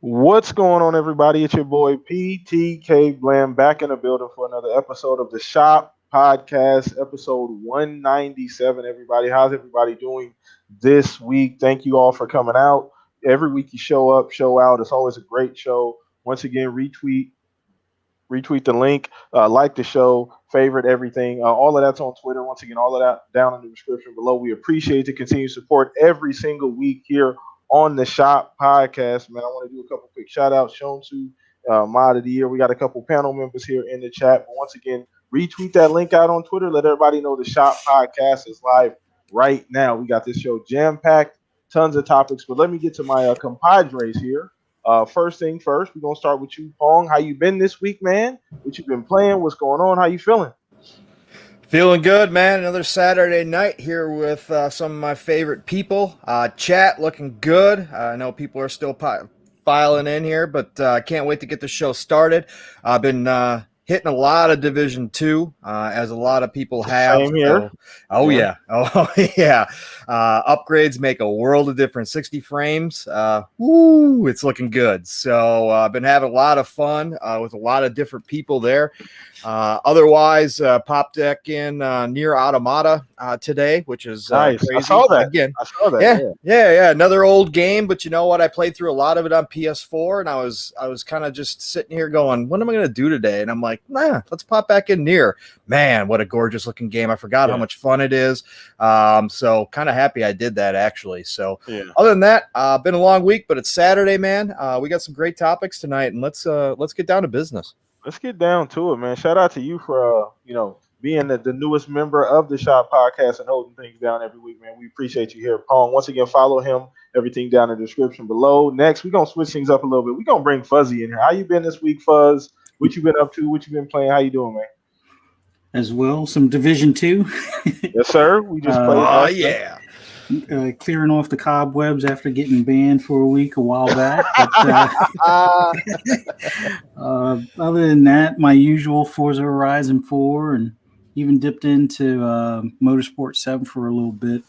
What's going on, everybody? It's your boy PTK Blam back in the building for another episode of the Shop Podcast, episode 197. Everybody, how's everybody doing this week? Thank you all for coming out. Every week you show up, show out. It's always a great show. Once again, retweet the link, like the show, favorite everything. All of that's on Twitter. Once again, all of that down in the description below. We appreciate the continued support every single week here on the Shop Podcast. Man, I want to do a couple quick shout outs. Shown to Mod of the Year. We got a couple panel members here in the chat. But once again, retweet that link out on Twitter. Let everybody know the Shop Podcast is live right now. We got this show jam packed, tons of topics. But let me get to my compadres here. First thing first, we're gonna start with you, Pong. How you been this week, man? What you been playing? What's going on? How you feeling? Feeling good, man. Another Saturday night here with some of my favorite people. Chat looking good. I know people are still filing in here, but I can't wait to get the show started. I've been hitting a lot of Division 2, as a lot of people have. Same here. Yeah. Upgrades make a world of difference. 60 frames. It's looking good. So I've been having a lot of fun with a lot of different people there. Otherwise, popped deck in near Automata today, which is nice. crazy. I saw that. Again. I saw that. Yeah. Another old game, but you know what? I played through a lot of it on PS4, and I was kind of just sitting here going, "What am I going to do today?" And I'm like, "Nah, let's pop back in Near." Man, what a gorgeous looking game! I forgot how much fun it is. So kind of happy I did that actually. So other than that, been a long week, but it's Saturday, man. We got some great topics tonight, and let's get down to business. Let's get down to it, man. Shout out to you for being the newest member of the Shop Podcast and holding things down every week, man. We appreciate you here, Pong. Once again, follow him. Everything down in the description below. Next, we're gonna switch things up a little bit. We're gonna bring Fuzzy in here. How you been this week, Fuzz? What you been up to? What you been playing? How you doing, man? As well, some Division 2. Yes, sir. We just played. Clearing off the cobwebs after getting banned for a week a while back. But, other than that, my usual Forza Horizon 4, and even dipped into Motorsport 7 for a little bit,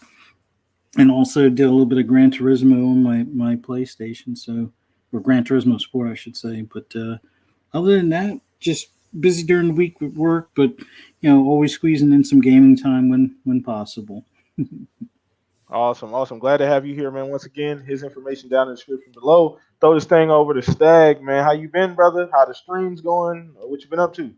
and also did a little bit of Gran Turismo on my PlayStation, or Gran Turismo Sport, I should say. But other than that, just busy during the week with work, but always squeezing in some gaming time when possible. Awesome. Glad to have you here, man. Once again, his information down in the description below. Throw this thing over to Stag, man. How you been, brother? How the stream's going? What you been up to?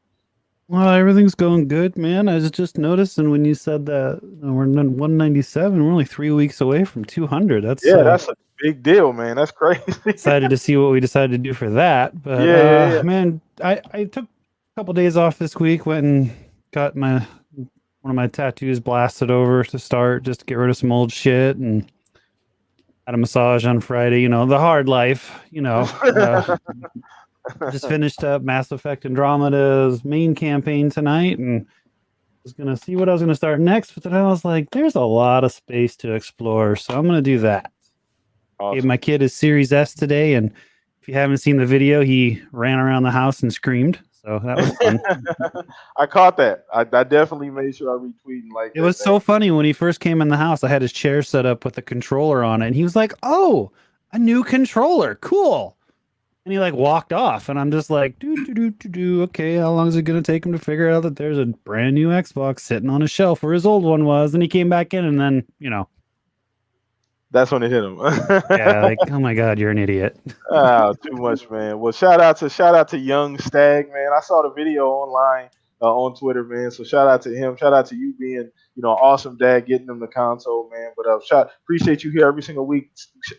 Well, everything's going good, man. I was just noticing when you said that we're 197, we're only 3 weeks away from 200. That's a big deal, man. That's crazy. Excited to see what we decided to do for that. But man, I took a couple days off this week, went and got one of my tattoos blasted over to start, just to get rid of some old shit, and had a massage on Friday. The hard life. Just finished up Mass Effect Andromeda's main campaign tonight, and was gonna see what I was gonna start next. But then I was like, "There's a lot of space to explore, so I'm gonna do that." Awesome. Gave my kid his Series S today, and if you haven't seen the video, he ran around the house and screamed. So that was fun. I caught that. I definitely made sure I retweet and like. It was so funny when he first came in the house. I had his chair set up with a controller on it, and he was like, "Oh, a new controller, cool!" And he walked off, and I'm just like, "Do. Okay, how long is it gonna take him to figure out that there's a brand new Xbox sitting on a shelf where his old one was?" And he came back in, and then that's when it hit him. Yeah, oh my God, you're an idiot. Too much, man. Well, shout out to young Stag, man. I saw the video online on Twitter, man. So shout out to him. Shout out to you being, an awesome dad, getting them the console, man. But appreciate you here every single week.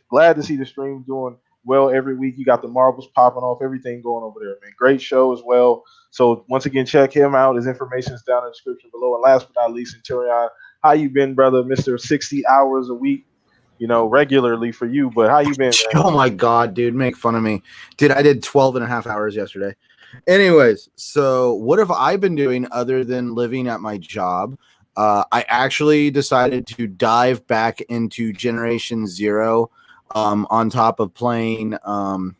Glad to see the stream doing well every week. You got the marbles popping off, everything going over there, man. Great show as well. So once again, check him out. His information is down in the description below. And last but not least, Centurion, how you been, brother? Mr. 60 hours a week. Regularly for you, but how you been, man? Oh my God, dude, make fun of me. Dude, I did 12 and a half hours yesterday. Anyways, so what have I been doing other than living at my job? I actually decided to dive back into Generation Zero on top of playing, oh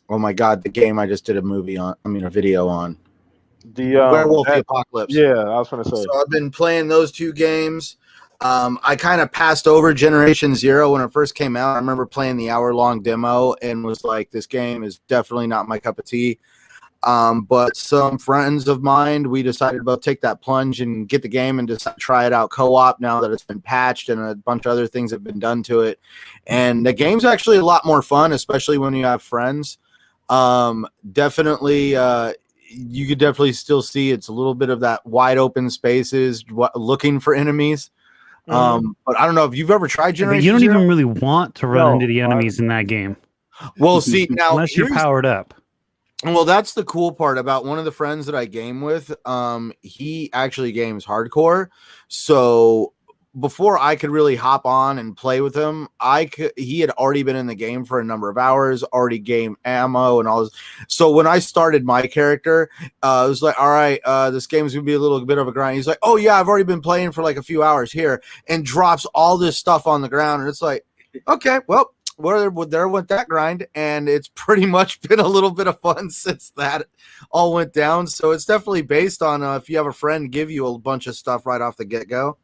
my God, the game I just did a video on. The Werewolf the Apocalypse. Yeah, I was going to say. So I've been playing those two games. I kind of passed over Generation Zero when it first came out. I remember playing the hour-long demo and was like, this game is definitely not my cup of tea. But some friends of mine, we decided to both take that plunge and get the game and just try it out co-op now that it's been patched and a bunch of other things have been done to it. And the game's actually a lot more fun, especially when you have friends. Definitely, you could definitely still see it's a little bit of that wide open spaces looking for enemies. But I don't know if you've ever tried Generation But you don't Zero? even really want to run into the enemies in that game. Well, see, now unless you're powered up. Well, that's the cool part about one of the friends that I game with. He actually games hardcore. So before I could really hop on and play with him, he had already been in the game for a number of hours, already gained ammo and all this. So when I started my character, it was like, all right, this game's gonna be a little bit of a grind. He's like, oh yeah, I've already been playing for like a few hours here, and drops all this stuff on the ground. And it's like, okay, well, there went that grind, and it's pretty much been a little bit of fun since that all went down. So it's definitely based on if you have a friend give you a bunch of stuff right off the get-go.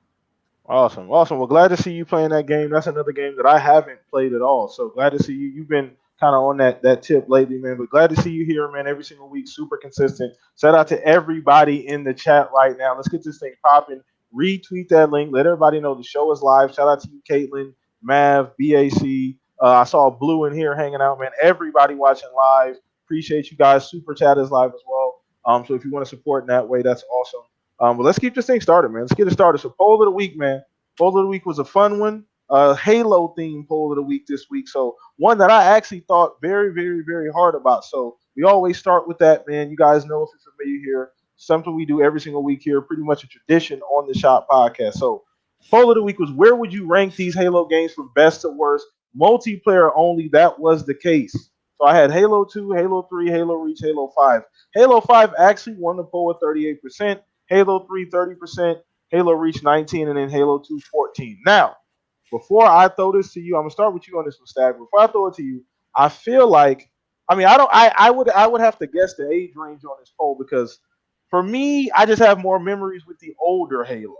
Awesome. Well, glad to see you playing that game. That's another game that I haven't played at all. So glad to see you. You've been kind of on that tip lately, man. But glad to see you here, man, every single week. Super consistent. Shout out to everybody in the chat right now. Let's get this thing popping. Retweet that link. Let everybody know the show is live. Shout out to you, Caitlin, Mav, BAC. I saw Blue in here hanging out, man. Everybody watching live. Appreciate you guys. Super chat is live as well. So if you want to support in that way, that's awesome. But let's keep this thing started, man. Let's get it started. So poll of the week, man. Poll of the week was a fun one. Halo themed poll of the week this week. So one that I actually thought very, very, very hard about. So we always start with that, man. You guys know if you're familiar here. Something we do every single week here. Pretty much a tradition on the Shop podcast. So poll of the week was, where would you rank these Halo games from best to worst? Multiplayer only, that was the case. So I had Halo 2, Halo 3, Halo Reach, Halo 5. Halo 5 actually won the poll with 38%, Halo 3 30%, Halo Reach 19%, and then Halo 2 14%. Now, before I throw this to you, I'm gonna start with you on this one, Stag. Before I throw it to you, I feel like, I would have to guess the age range on this poll, because for me, I just have more memories with the older Halo.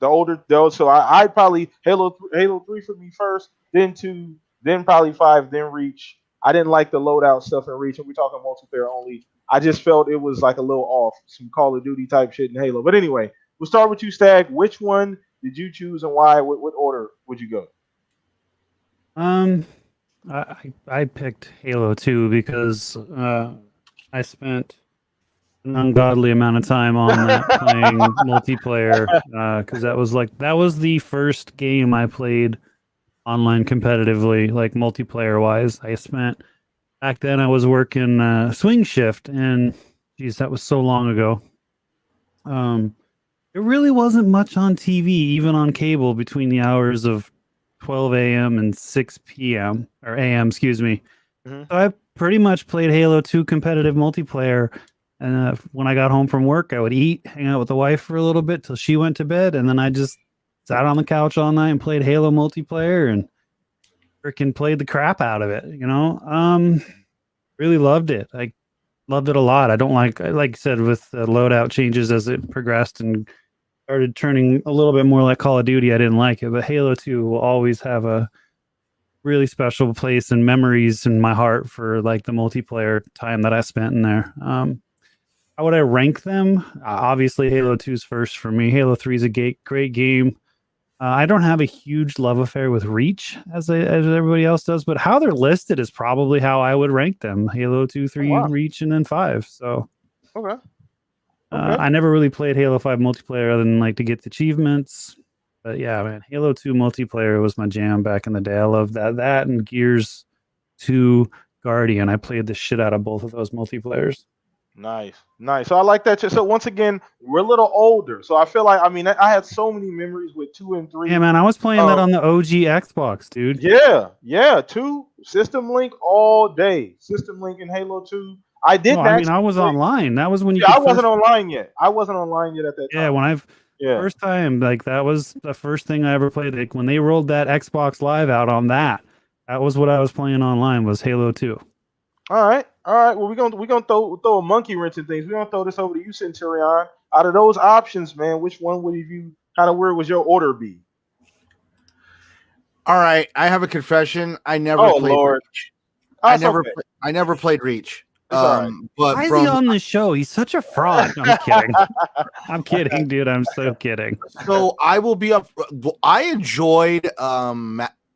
So I'd probably Halo 3 for me first, then 2, then probably 5, then Reach. I didn't like the loadout stuff in Reach, and we're talking multiplayer only. I just felt it was like a little off, some Call of Duty type shit in Halo. But anyway, we'll start with you, Stag. Which one did you choose and why? What order would you go? I picked Halo 2 because I spent an ungodly amount of time on that playing multiplayer, because that was the first game I played online competitively, like multiplayer wise. Back then I was working swing shift, and geez, that was so long ago. There really wasn't much on TV, even on cable, between the hours of 12 a.m. and 6 p.m. or a.m. excuse me. So I pretty much played Halo 2 competitive multiplayer. And when I got home from work, I would eat, hang out with the wife for a little bit till she went to bed, and then I just sat on the couch all night and played Halo multiplayer and freaking played the crap out of it. Really loved it. I loved it a lot. I don't like I said, with the loadout changes as it progressed and started turning a little bit more like Call of Duty, I didn't like it. But Halo 2 will always have a really special place and memories in my heart for like the multiplayer time that I spent in there. How would I rank them? Obviously, Halo 2 is first for me. Halo 3 is a great game. I don't have a huge love affair with Reach as everybody else does, but how they're listed is probably how I would rank them. Halo 2, 3, Reach, and then 5. So, Okay. I never really played Halo 5 multiplayer other than like to get the achievements. But yeah, man, Halo 2 multiplayer was my jam back in the day. I love that. That and Gears 2 Guardian. I played the shit out of both of those multiplayers. Nice. So I like that. So once again, we're a little older. So I feel like, I had so many memories with 2 and 3. Yeah, man, I was playing that on the OG Xbox, dude. Yeah. 2 System Link all day. System Link in Halo 2. I was online. That was when you. I wasn't online yet. I wasn't online yet at that time. First time, like that was the first thing I ever played. Like when they rolled that Xbox Live out on that was what I was playing online, was Halo 2. All right. Well, we're gonna throw a monkey wrench in things. We're gonna throw this over to you, Centurion. Out of those options, man, which one would you where would your order be? All right, I have a confession. I never Oh played Lord. Reach. Oh, I it's never, okay. I never played Reach. It's all right. But Why is he from on the show? He's such a fraud. I'm kidding. I'm kidding, dude. I'm so kidding. so I will be up. I enjoyed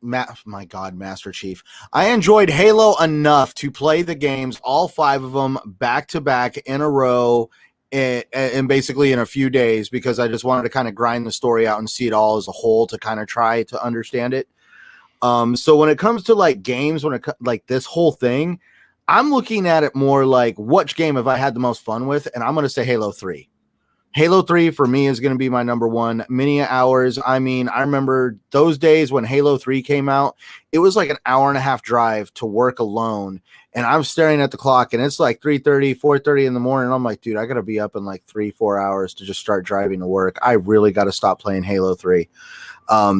my God, Master Chief. I enjoyed Halo enough to play the games, all 5 of them, back to back in a row, and basically in a few days, because I just wanted to kind of grind the story out and see it all as a whole to kind of try to understand it. So when it comes to like games, like this whole thing, I'm looking at it more like which game have I had the most fun with, and I'm going to say Halo 3. Halo 3 for me is going to be my number one. Many hours. I mean, I remember those days when Halo 3 came out, it was like an hour and a half drive to work alone. And I'm staring at the clock and it's like 3:30, 4:30 in the morning. I'm like, dude, I got to be up in like 3-4 hours to just start driving to work. I really got to stop playing Halo 3.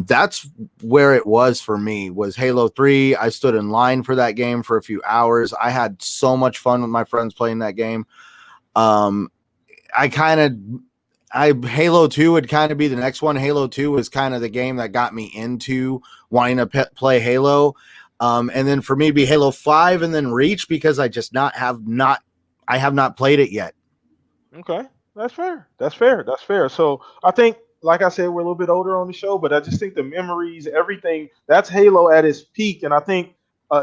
That's where it was for me, was Halo 3. I stood in line for that game for a few hours. I had so much fun with my friends playing that game. Halo 2 would kind of be the next one. Halo 2 was kind of the game that got me into wanting to play Halo. And then for me, it'd be Halo 5 and then Reach, because I just have not played it yet. Okay, that's fair. That's fair. That's fair. So I think, like I said, we're a little bit older on the show, but I just think the memories, everything, that's Halo at its peak. And I think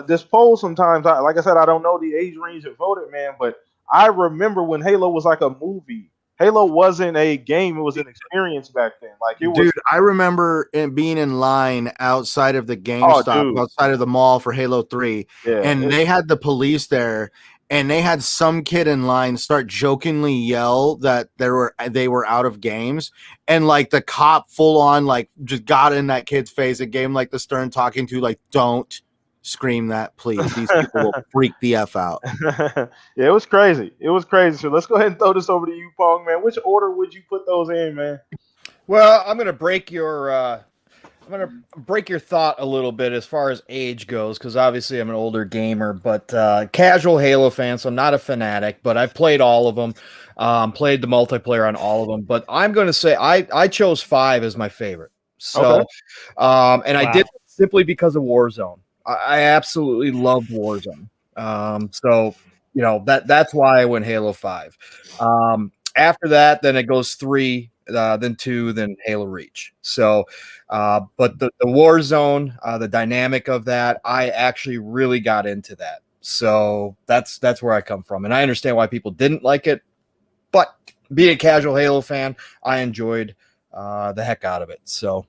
this poll sometimes, like I said, I don't know the age range that voted, man, but I remember when Halo was like a movie. Halo wasn't a game; it was an experience back then. Like it was. Dude, I remember being in line outside of the Oh, GameStop, dude. outside of the mall for Halo 3, Yeah. and they had the police there, and they had some kid in line start jokingly yell that they were out of games, and like the cop full on like just got in that kid's face and gave him like the stern talking to, like, don't scream that, please. These people will freak the F out. Yeah, it was crazy. It was crazy. So let's go ahead and throw this over to you, Pong, man. Which order would you put those in, man? Well, I'm gonna break your thought a little bit as far as age goes, because obviously I'm an older gamer, but casual Halo fan, so I'm not a fanatic, but I've played all of them. Played the multiplayer on all of them, but I'm going to say I chose 5 as my favorite. So, Okay. and I did it simply because of Warzone. I absolutely love Warzone. So that's why I went Halo 5. After that, then it goes 3, then 2, then Halo Reach. So, but the Warzone, the dynamic of that, I actually really got into that. So that's where I come from, and I understand why people didn't like it. But being a casual Halo fan, I enjoyed the heck out of it. So.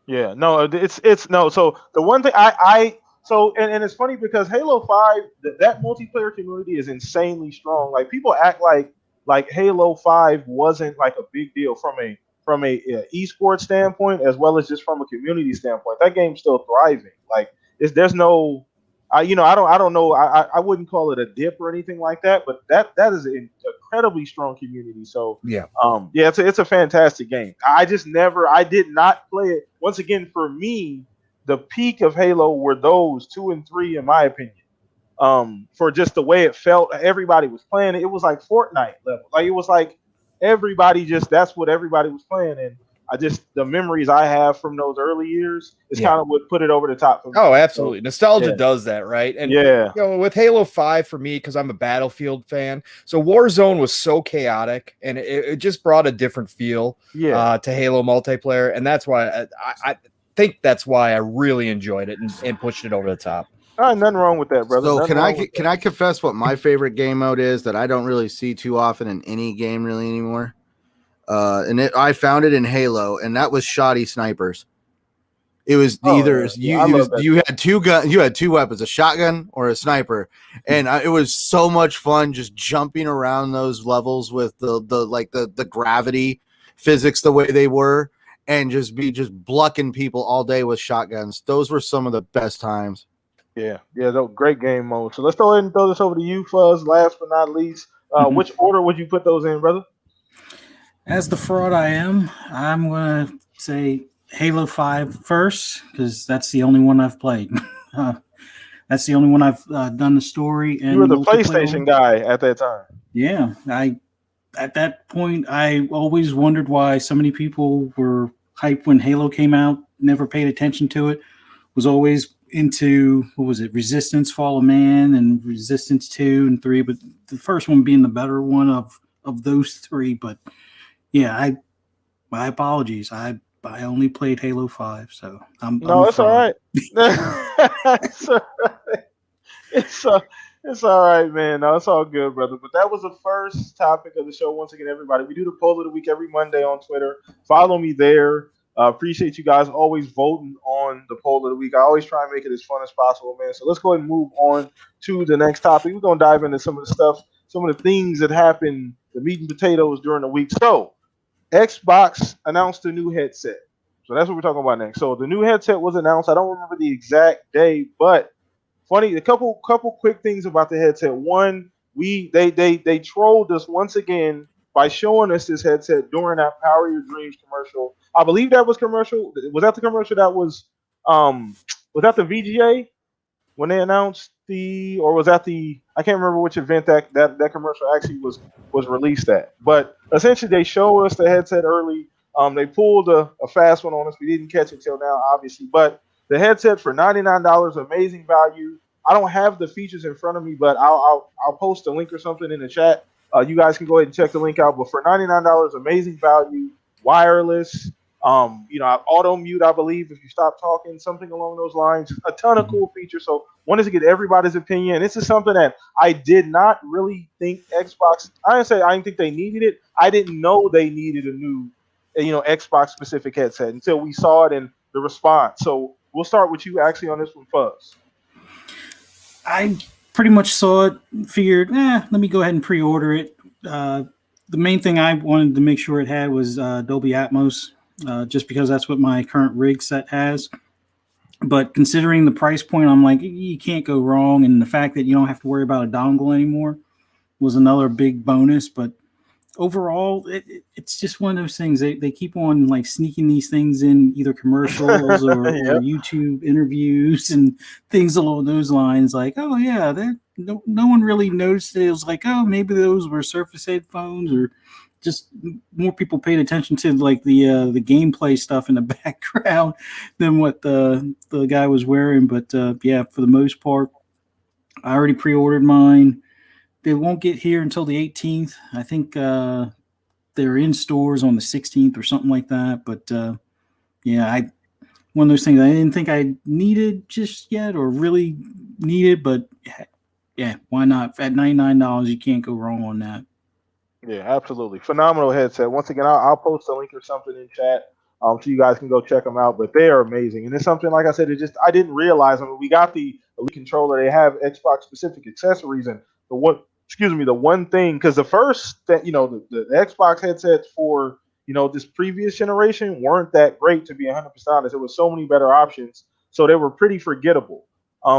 Yeah, no, it's no. So the one thing and it's funny because Halo 5, that multiplayer community is insanely strong. Like people act like Halo 5 wasn't like a big deal from a esports standpoint as well as just from a community standpoint. That game's still thriving. Like there's no I don't know. I wouldn't call it a dip or anything like that, but that is an incredibly strong community. So yeah, it's a fantastic game. I did not play it. Once again, for me, the peak of Halo were those 2 and 3, in my opinion. For just the way it felt, everybody was playing it. It was like Fortnite level. Like it was like that's what everybody was playing, and the memories I have from those early years is kind of what put it over the top for me. Oh, absolutely. Nostalgia does that, right? And with Halo 5 for me, because I'm a Battlefield fan, so Warzone was so chaotic, and it just brought a different feel to Halo multiplayer, and that's why I think that's why I really enjoyed it and pushed it over the top. Nothing wrong with that, brother. So can I confess what my favorite game mode is that I don't really see too often in any game really anymore? I found it in Halo, and that was shoddy snipers. It was you had two guns, you had two weapons, a shotgun or a sniper, and it was so much fun just jumping around those levels with the gravity physics the way they were, and just blocking people all day with shotguns. Those were some of the best times. Yeah, great game mode. So let's go ahead and throw this over to you, Fuzz. Last but not least, which order would you put those in, brother? As the fraud I am, I'm going to say Halo 5 first, because that's the only one I've played. That's the only one I've done the story. And you were the PlayStation guy at that time. Yeah. At that point, I always wondered why so many people were hyped when Halo came out never paid attention to it. Was always into, what was it, Resistance, Fall of Man, and Resistance 2 and 3, but the first one being the better one of those three. But yeah, my apologies. I only played Halo 5, so I'm No, a it's all fraud. right. it's, all right. It's all right, man. No, it's all good, brother. But that was the first topic of the show. Once again, everybody, we do the poll of the week every Monday on Twitter. Follow me there. Appreciate you guys always voting on the poll of the week. I always try and make it as fun as possible, man. So let's go ahead and move on to the next topic. We're going to dive into some of the stuff, some of the things that happened, the meat and potatoes during the week. So Xbox announced a new headset. So that's what we're talking about next. So the new headset was announced. I don't remember the exact day, but funny, a couple quick things about the headset. One, they trolled us once again by showing us this headset during that Power Your Dreams commercial. I believe that was commercial. Was that the commercial that was that the VGA when they announced or was that I can't remember which event that commercial actually was released at. But essentially they showed us the headset early. They pulled a fast one on us. We didn't catch it till now, obviously. But the headset for $99, amazing value. I don't have the features in front of me, but I'll post a link or something in the chat. You guys can go ahead and check the link out. But for $99, amazing value, wireless. Auto mute, I believe, if you stop talking, something along those lines. A ton of cool features. So wanted to get everybody's opinion. This is something that I did not really think Xbox. I didn't think they needed it. I didn't know they needed a new, Xbox specific headset until we saw it in the response. So we'll start with you actually on this one, Fuzz. I pretty much saw it, figured, let me go ahead and pre-order it. The main thing I wanted to make sure it had was Dolby Atmos, just because that's what my current rig set has. But considering the price point, I'm like, you can't go wrong. And the fact that you don't have to worry about a dongle anymore was another big bonus. But overall, it's just one of those things. They keep on like sneaking these things in either commercials or, Yep. or YouTube interviews and things along those lines. Like, oh yeah, no one really noticed it. It was like, oh, maybe those were Surface headphones, or just more people paid attention to like the gameplay stuff in the background than what the guy was wearing. But yeah, for the most part, I already pre-ordered mine. They won't get here until the 18th. I think they're in stores on the 16th or something like that. But yeah, one of those things I didn't think I needed just yet or really needed. But yeah, why not? At $99, you can't go wrong on that. Yeah, absolutely. Phenomenal headset. Once again, I'll post a link or something in chat so you guys can go check them out. But they are amazing. And it's something, like I said, I didn't realize. I mean, we got the Elite controller. They have Xbox-specific accessories. And the one thing, because the first, the Xbox headsets for, this previous generation weren't that great, to be 100% honest. There was so many better options. So they were pretty forgettable.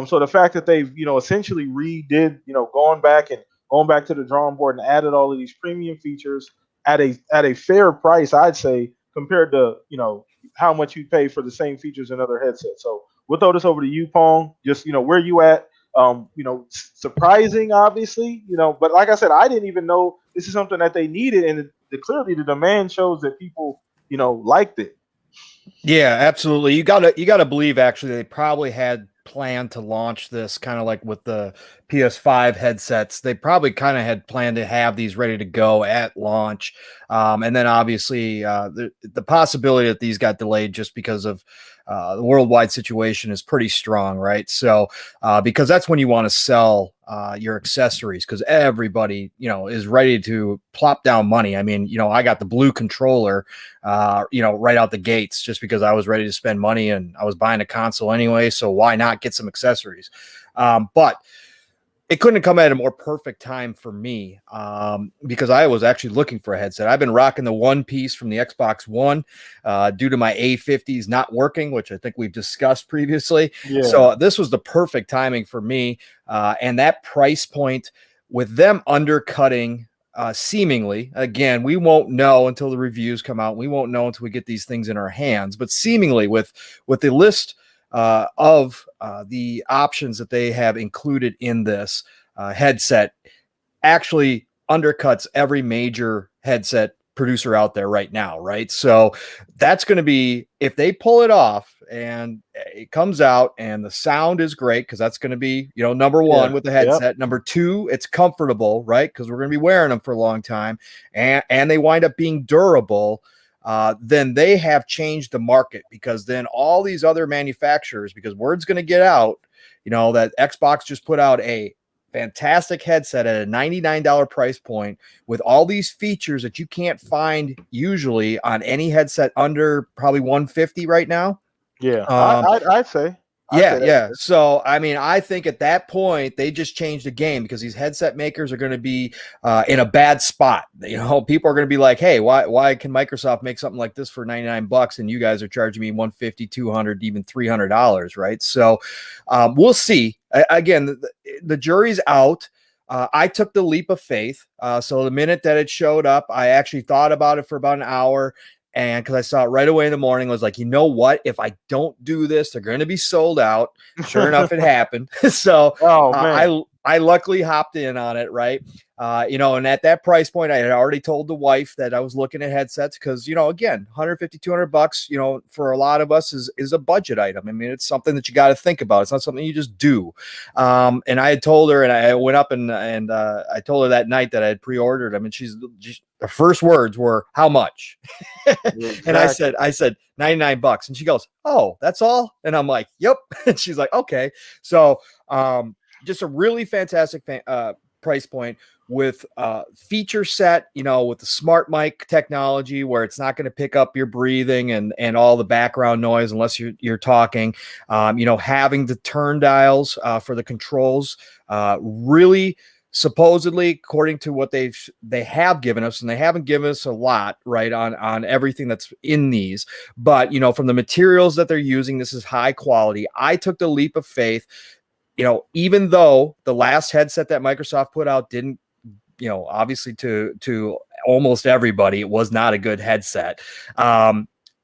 So the fact that they've, essentially redid, going back to the drawing board and added all of these premium features at a fair price, I'd say, compared to how much you pay for the same features in other headsets. So we'll throw this over to you, Pong. Just where you at? Surprising, obviously, but like I said, I didn't even know this is something that they needed, and clearly the demand shows that people liked it. Yeah, absolutely. You gotta believe actually they probably had planned to launch this kind of like with the PS5 headsets. They probably kind of had planned to have these ready to go at launch. And then obviously the possibility that these got delayed just because of the worldwide situation is pretty strong, right? So because that's when you want to sell your accessories, because everybody is ready to plop down money. I mean, I got the blue controller right out the gates just because I was ready to spend money and I was buying a console anyway, so why not get some accessories? But it couldn't have come at a more perfect time for me because I was actually looking for a headset. I've been rocking the one piece from the Xbox One due to my A50s not working, which I think we've discussed previously. Yeah. So this was the perfect timing for me. And that price point with them undercutting seemingly, again, we won't know until the reviews come out. We won't know until we get these things in our hands. But seemingly with the list of the options that they have included in this headset actually undercuts every major headset producer out there right now, right? So that's going to be, if they pull it off and it comes out and the sound is great, because that's going to be, number one with the headset. Number two, it's comfortable, right? Because we're going to be wearing them for a long time, and they wind up being durable. Then they have changed the market, because then all these other manufacturers, because word's going to get out, that Xbox just put out a fantastic headset at a $99 price point with all these features that you can't find usually on any headset under probably $150 right now. Yeah, I'd say. Yeah. So, I mean, I think at that point, they just changed the game, because these headset makers are going to be in a bad spot. People are going to be like, hey, why can Microsoft make something like this for $99 and you guys are charging me $150, $200, even $300, right? So we'll see. Again, the jury's out. I took the leap of faith. So the minute that it showed up, I actually thought about it for about an hour. And because I saw it right away in the morning, I was like, you know what? If I don't do this, they're going to be sold out. Sure enough, it happened. So I luckily hopped in on it, right? And at that price point, I had already told the wife that I was looking at headsets, because, again, $150, $200, for a lot of us is a budget item. I mean, it's something that you got to think about. It's not something you just do. And I had told her, and I went up and I told her that night that I had pre-ordered. I mean, her first words were, how much? Exactly. And I said $99. And she goes, oh, that's all? And I'm like, yep. And she's like, okay. So just a really fantastic price point with feature set, with the smart mic technology, where it's not going to pick up your breathing and all the background noise unless you're talking. Having the turn dials for the controls, really, supposedly, according to what they have given us, and they haven't given us a lot, right, on everything that's in these, but from the materials that they're using, this is high quality. I took the leap of faith. Even though the last headset that Microsoft put out didn't, obviously to almost everybody, it was not a good headset.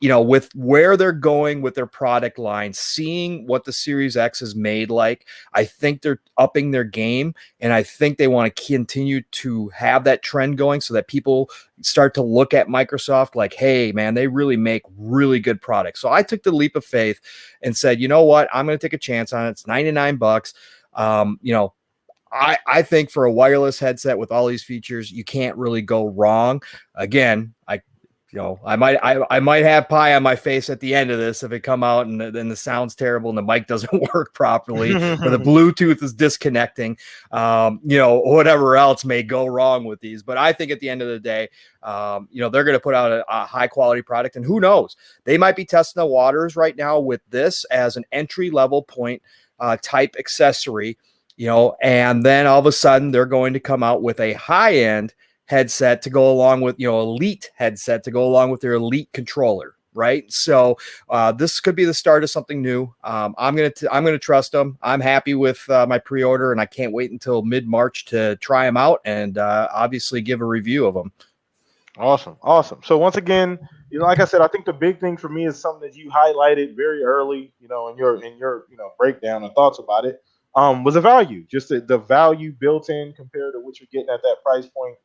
With where they're going with their product line, seeing what the Series X is made like, I think they're upping their game, and I think they want to continue to have that trend going so that people start to look at Microsoft like, hey, man, they really make really good products. So I took the leap of faith and said, you know what, I'm going to take a chance on it. It's $99. I think for a wireless headset with all these features, you can't really go wrong. Again, I might have pie on my face at the end of this if it come out and then the sound's terrible and the mic doesn't work properly, or the Bluetooth is disconnecting, whatever else may go wrong with these. But I think at the end of the day, they're going to put out a high quality product, and who knows, they might be testing the waters right now with this as an entry level point type accessory, and then all of a sudden they're going to come out with a high end headset to go along with, elite headset to go along with their elite controller, right? So this could be the start of something new. I'm gonna trust them. I'm happy with my pre-order, and I can't wait until mid-March to try them out and obviously give a review of them. Awesome. So once again, like I said, I think the big thing for me is something that you highlighted very early, in your breakdown and thoughts about it, was the value, just the value built in compared to what you're getting at that price point.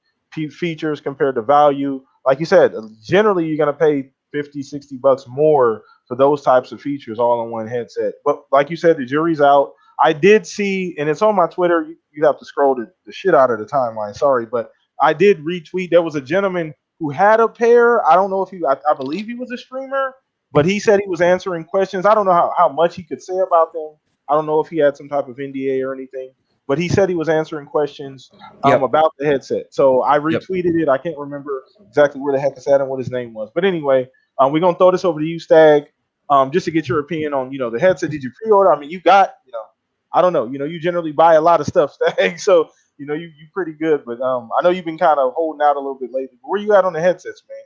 Features compared to value, like you said, generally you're going to pay $50-$60 more for those types of features all in one headset. But like you said, the jury's out. I did see, and it's on my Twitter, you have to scroll the shit out of the timeline, sorry, but I did retweet. There was a gentleman who had a pair. I don't know if I believe he was a streamer, but he said he was answering questions. I don't know how much he could say about them. I don't know if he had some type of NDA or anything, but he said he was answering questions about the headset. So I retweeted it. I can't remember exactly where the heck it's at and what his name was. But anyway, we're going to throw this over to you, Stag, just to get your opinion on, the headset. Did you pre-order? I mean, you got, I don't know. You generally buy a lot of stuff, Stag. So, you pretty good. But I know you've been kind of holding out a little bit lately. But where you at on the headsets, man?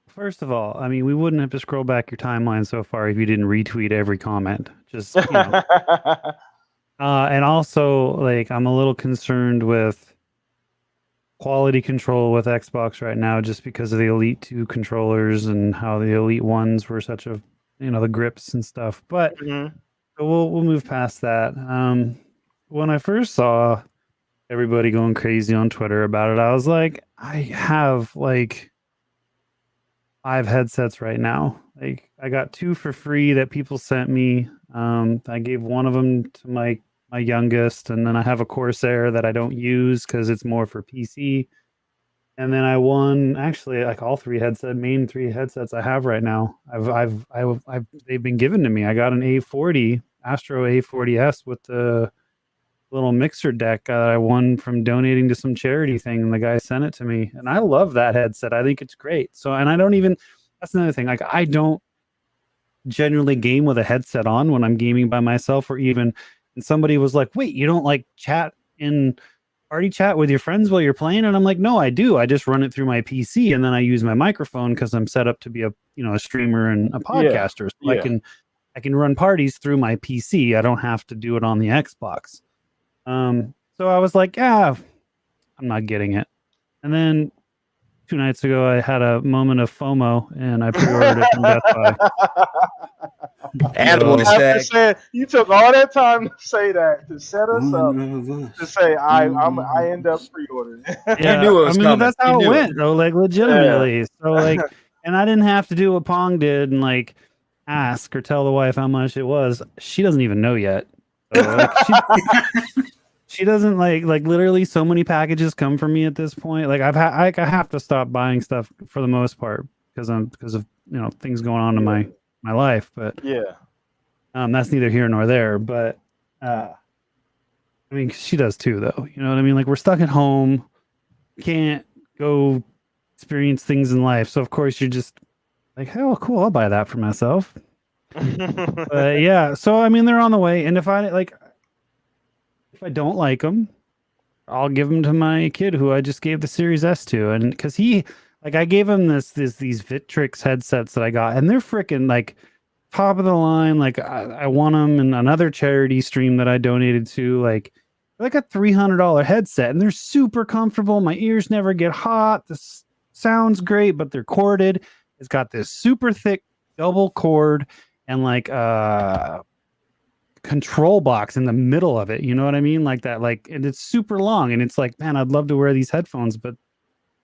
First of all, I mean, we wouldn't have to scroll back your timeline so far if you didn't retweet every comment. Just, and also, I'm a little concerned with quality control with Xbox right now, just because of the Elite 2 controllers and how the Elite 1s were such a, the grips and stuff. But we'll move past that. When I first saw everybody going crazy on Twitter about it, I was like, I have 5 headsets right now. Like I got 2 for free that people sent me. I gave one of them to my youngest, and then I have a Corsair that I don't use because it's more for PC. And then I won actually like all 3 main 3 headsets I have right now. They've been given to me. I got an A40 Astro A40S with the little mixer deck that I won from donating to some charity thing, and the guy sent it to me, and I love that headset. I think it's great. So, and I don't even, that's another thing, like I don't generally game with a headset on when I'm gaming by myself, or even, and somebody was like, wait, you don't like chat in party chat with your friends while you're playing? And I'm like, no, I do. I just run it through my PC, and then I use my microphone because I'm set up to be a streamer and a podcaster. So I can run parties through my PC. I don't have to do it on the Xbox. So I was like, yeah, I'm not getting it. And then 2 nights ago, I had a moment of FOMO, and I pre-ordered it from Best Buy. Attaboy, After Stag. saying, you took all that time to say that, to set us up, to say I end up pre-ordering. Yeah, knew it was coming. that's how You it knew went, though, like legitimately. So like, and I didn't have to do what Pong did and like ask or tell the wife how much it was. She doesn't even know yet. So, like, she doesn't like literally so many packages come from me at this point. Like I have to stop buying stuff for the most part because of things going on in my life. But that's neither here nor there. But I mean, she does too, though. You know what I mean? Like we're stuck at home, can't go experience things in life. So of course you're just like, oh, cool, I'll buy that for myself. But yeah, so I mean, they're on the way, and if I don't like them, I'll give them to my kid who I just gave the Series S to, and because I gave him these Victrix headsets that I got, and they're freaking like top of the line. Like I won them in another charity stream that I donated to, like a $300 headset, and they're super comfortable. My ears never get hot. This sounds great, but they're corded. It's got this super thick double cord and like control box in the middle of it, you know what I mean, like that, like, and it's super long, and it's like, man, I'd love to wear these headphones, but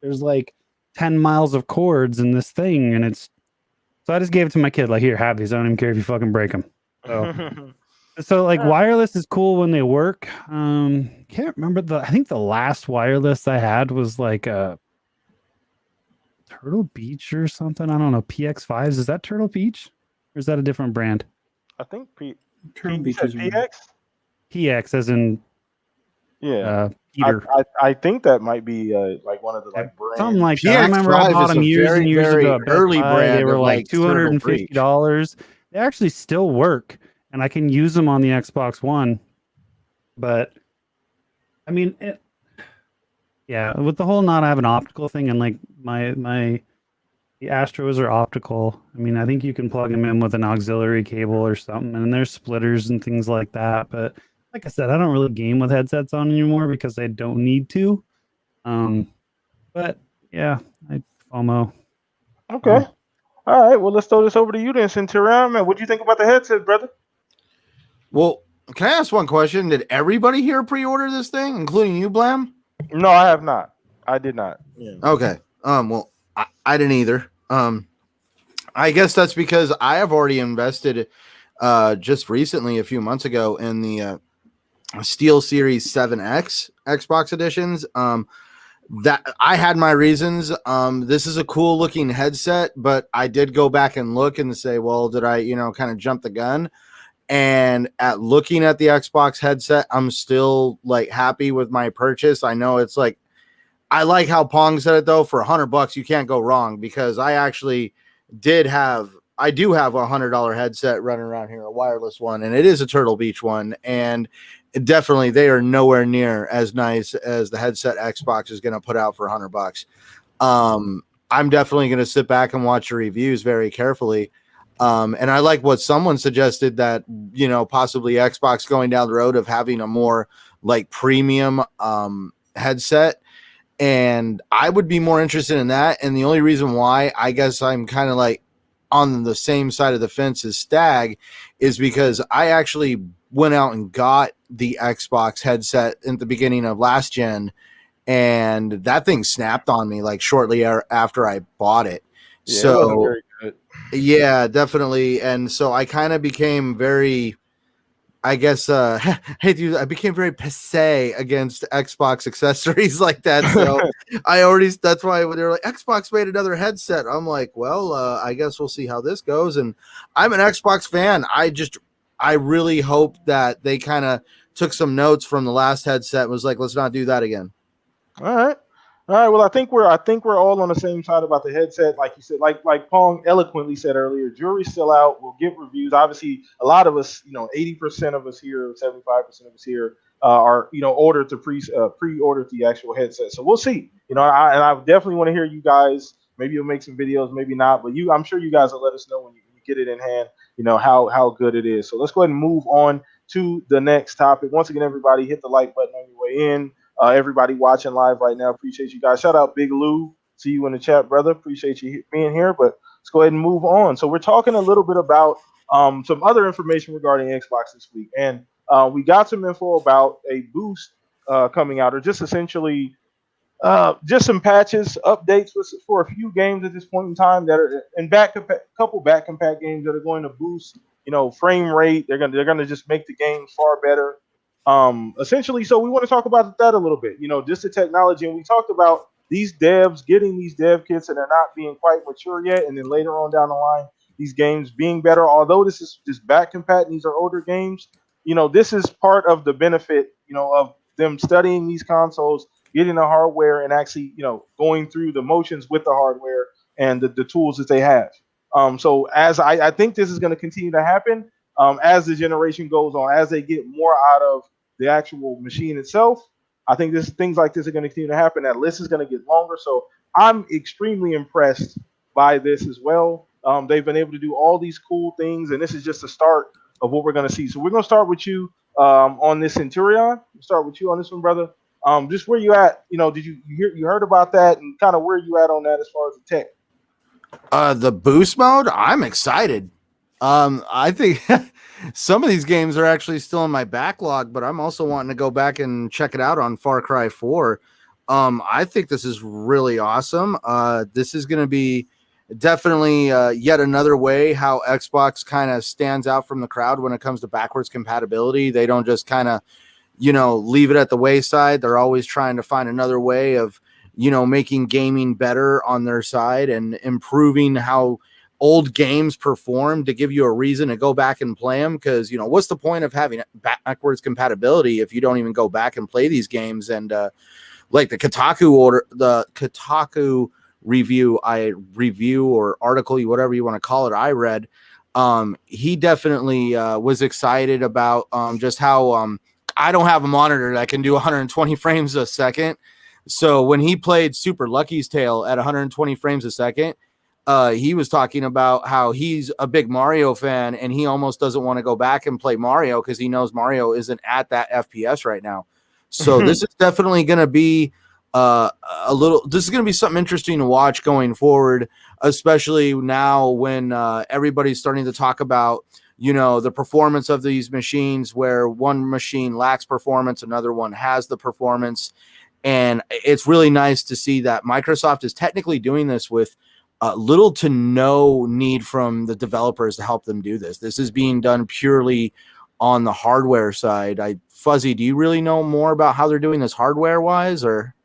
there's like 10 miles of cords in this thing, and so I just gave it to my kid, like, here, have these, I don't even care if you fucking break them. So like wireless is cool when they work. Can't remember I think the last wireless I had was like a Turtle Beach or something. I don't know, PX5s. Is that Turtle Beach or is that a different brand? I think Turtle Beach is PX. PX as in Peter. I think that might be like one of the like brands. Something like that. I remember I bought them years and years ago at Best early Buy. brand. They were of, like Turtle Beach. $250. They actually still work, and I can use them on the Xbox One. But I mean, with the whole not having optical thing, and like the Astros are optical. I mean, I think you can plug them in with an auxiliary cable or something, and there's splitters and things like that. But like I said, I don't really game with headsets on anymore because I don't need to. But yeah, I FOMO. Okay. All right. Well, let's throw this over to you then, Centurion. Man, what do you think about the headset, brother? Well, can I ask one question? Did everybody here pre-order this thing, including you, Blam? No, I have not. I did not. Yeah. Okay. Well, I didn't either. I guess that's because I have already invested just recently, a few months ago, in the Steel Series 7X Xbox editions. That I had my reasons. This is a cool looking headset, but I did go back and look and say, well, did I, kind of jump the gun? And at looking at the Xbox headset, I'm still like happy with my purchase. I know it's like, I like how Pong said it though, for $100, you can't go wrong, because I actually do have a $100 headset running around here, a wireless one, and it is a Turtle Beach one. And definitely they are nowhere near as nice as the headset Xbox is going to put out for $100. I'm definitely going to sit back and watch the reviews very carefully. And I like what someone suggested, that, possibly Xbox going down the road of having a more like premium headset. And I would be more interested in that. And the only reason why I guess I'm kind of like on the same side of the fence as Stag is because I actually went out and got the Xbox headset in the beginning of last gen, and that thing snapped on me like shortly after I bought it. Yeah, it wasn't So very good. yeah, definitely. And so I kind of became very, I guess, I became very passe against Xbox accessories like that. So that's why when they're like, Xbox made another headset, I'm like, well, I guess we'll see how this goes. And I'm an Xbox fan. I really hope that they kind of took some notes from the last headset and was like, let's not do that again. All right. All right. Well, I think we're all on the same side about the headset. Like you said, like Pong eloquently said earlier, jury's still out. We'll get reviews. Obviously, a lot of us, 80% of us here, 75% of us here, are ordered to pre-ordered the actual headset. So we'll see. I definitely want to hear you guys. Maybe you'll make some videos, maybe not. But I'm sure you guys will let us know when you get it in hand. How good it is. So let's go ahead and move on to the next topic. Once again, everybody, hit the like button on your way in. Everybody watching live right now, appreciate you guys. Shout out Big Lou. See you in the chat, brother. Appreciate you being here. But let's go ahead and move on. So we're talking a little bit about some other information regarding Xbox this week. And we got some info about a boost coming out, or just essentially just some patches, updates for a few games at this point in time that are in couple back compat games that are going to boost, frame rate. They're gonna just make the game far better. Essentially, so we want to talk about that a little bit. Just the technology, and we talked about these devs getting these dev kits and they're not being quite mature yet, and then later on down the line, these games being better. Although this is just back compat and these are older games, this is part of the benefit, of them studying these consoles, getting the hardware, and actually, going through the motions with the hardware and the tools that they have. So as I think this is going to continue to happen as the generation goes on, as they get more out of the actual machine itself. I think things like this are going to continue to happen. That list is going to get longer. So I'm extremely impressed by this as well. They've been able to do all these cool things, and this is just the start of what we're going to see. So we're going to start with you on this Centurion. We'll start with you on this one, brother. Just where you at? Did you heard about that, and kind of where you at on that as far as the tech? The boost mode, I'm excited. I think some of these games are actually still in my backlog, but I'm also wanting to go back and check it out on Far Cry 4. I think this is really awesome. This is going to be definitely yet another way how Xbox kind of stands out from the crowd when it comes to backwards compatibility. They don't just kind of, leave it at the wayside. They're always trying to find another way of, making gaming better on their side and improving how old games perform to give you a reason to go back and play them. Because, what's the point of having backwards compatibility if you don't even go back and play these games? And like the Kotaku review or article, whatever you want to call it, I read, he definitely was excited about just how I don't have a monitor that can do 120 frames a second. So when he played Super Lucky's Tale at 120 frames a second, he was talking about how he's a big Mario fan and he almost doesn't want to go back and play Mario because he knows Mario isn't at that FPS right now. So this is definitely going to be this is going to be something interesting to watch going forward, especially now when everybody's starting to talk about, the performance of these machines, where one machine lacks performance, another one has the performance. And it's really nice to see that Microsoft is technically doing this with little to no need from the developers to help them do this. This is being done purely on the hardware side. Fuzzy, do you really know more about how they're doing this hardware-wise, or?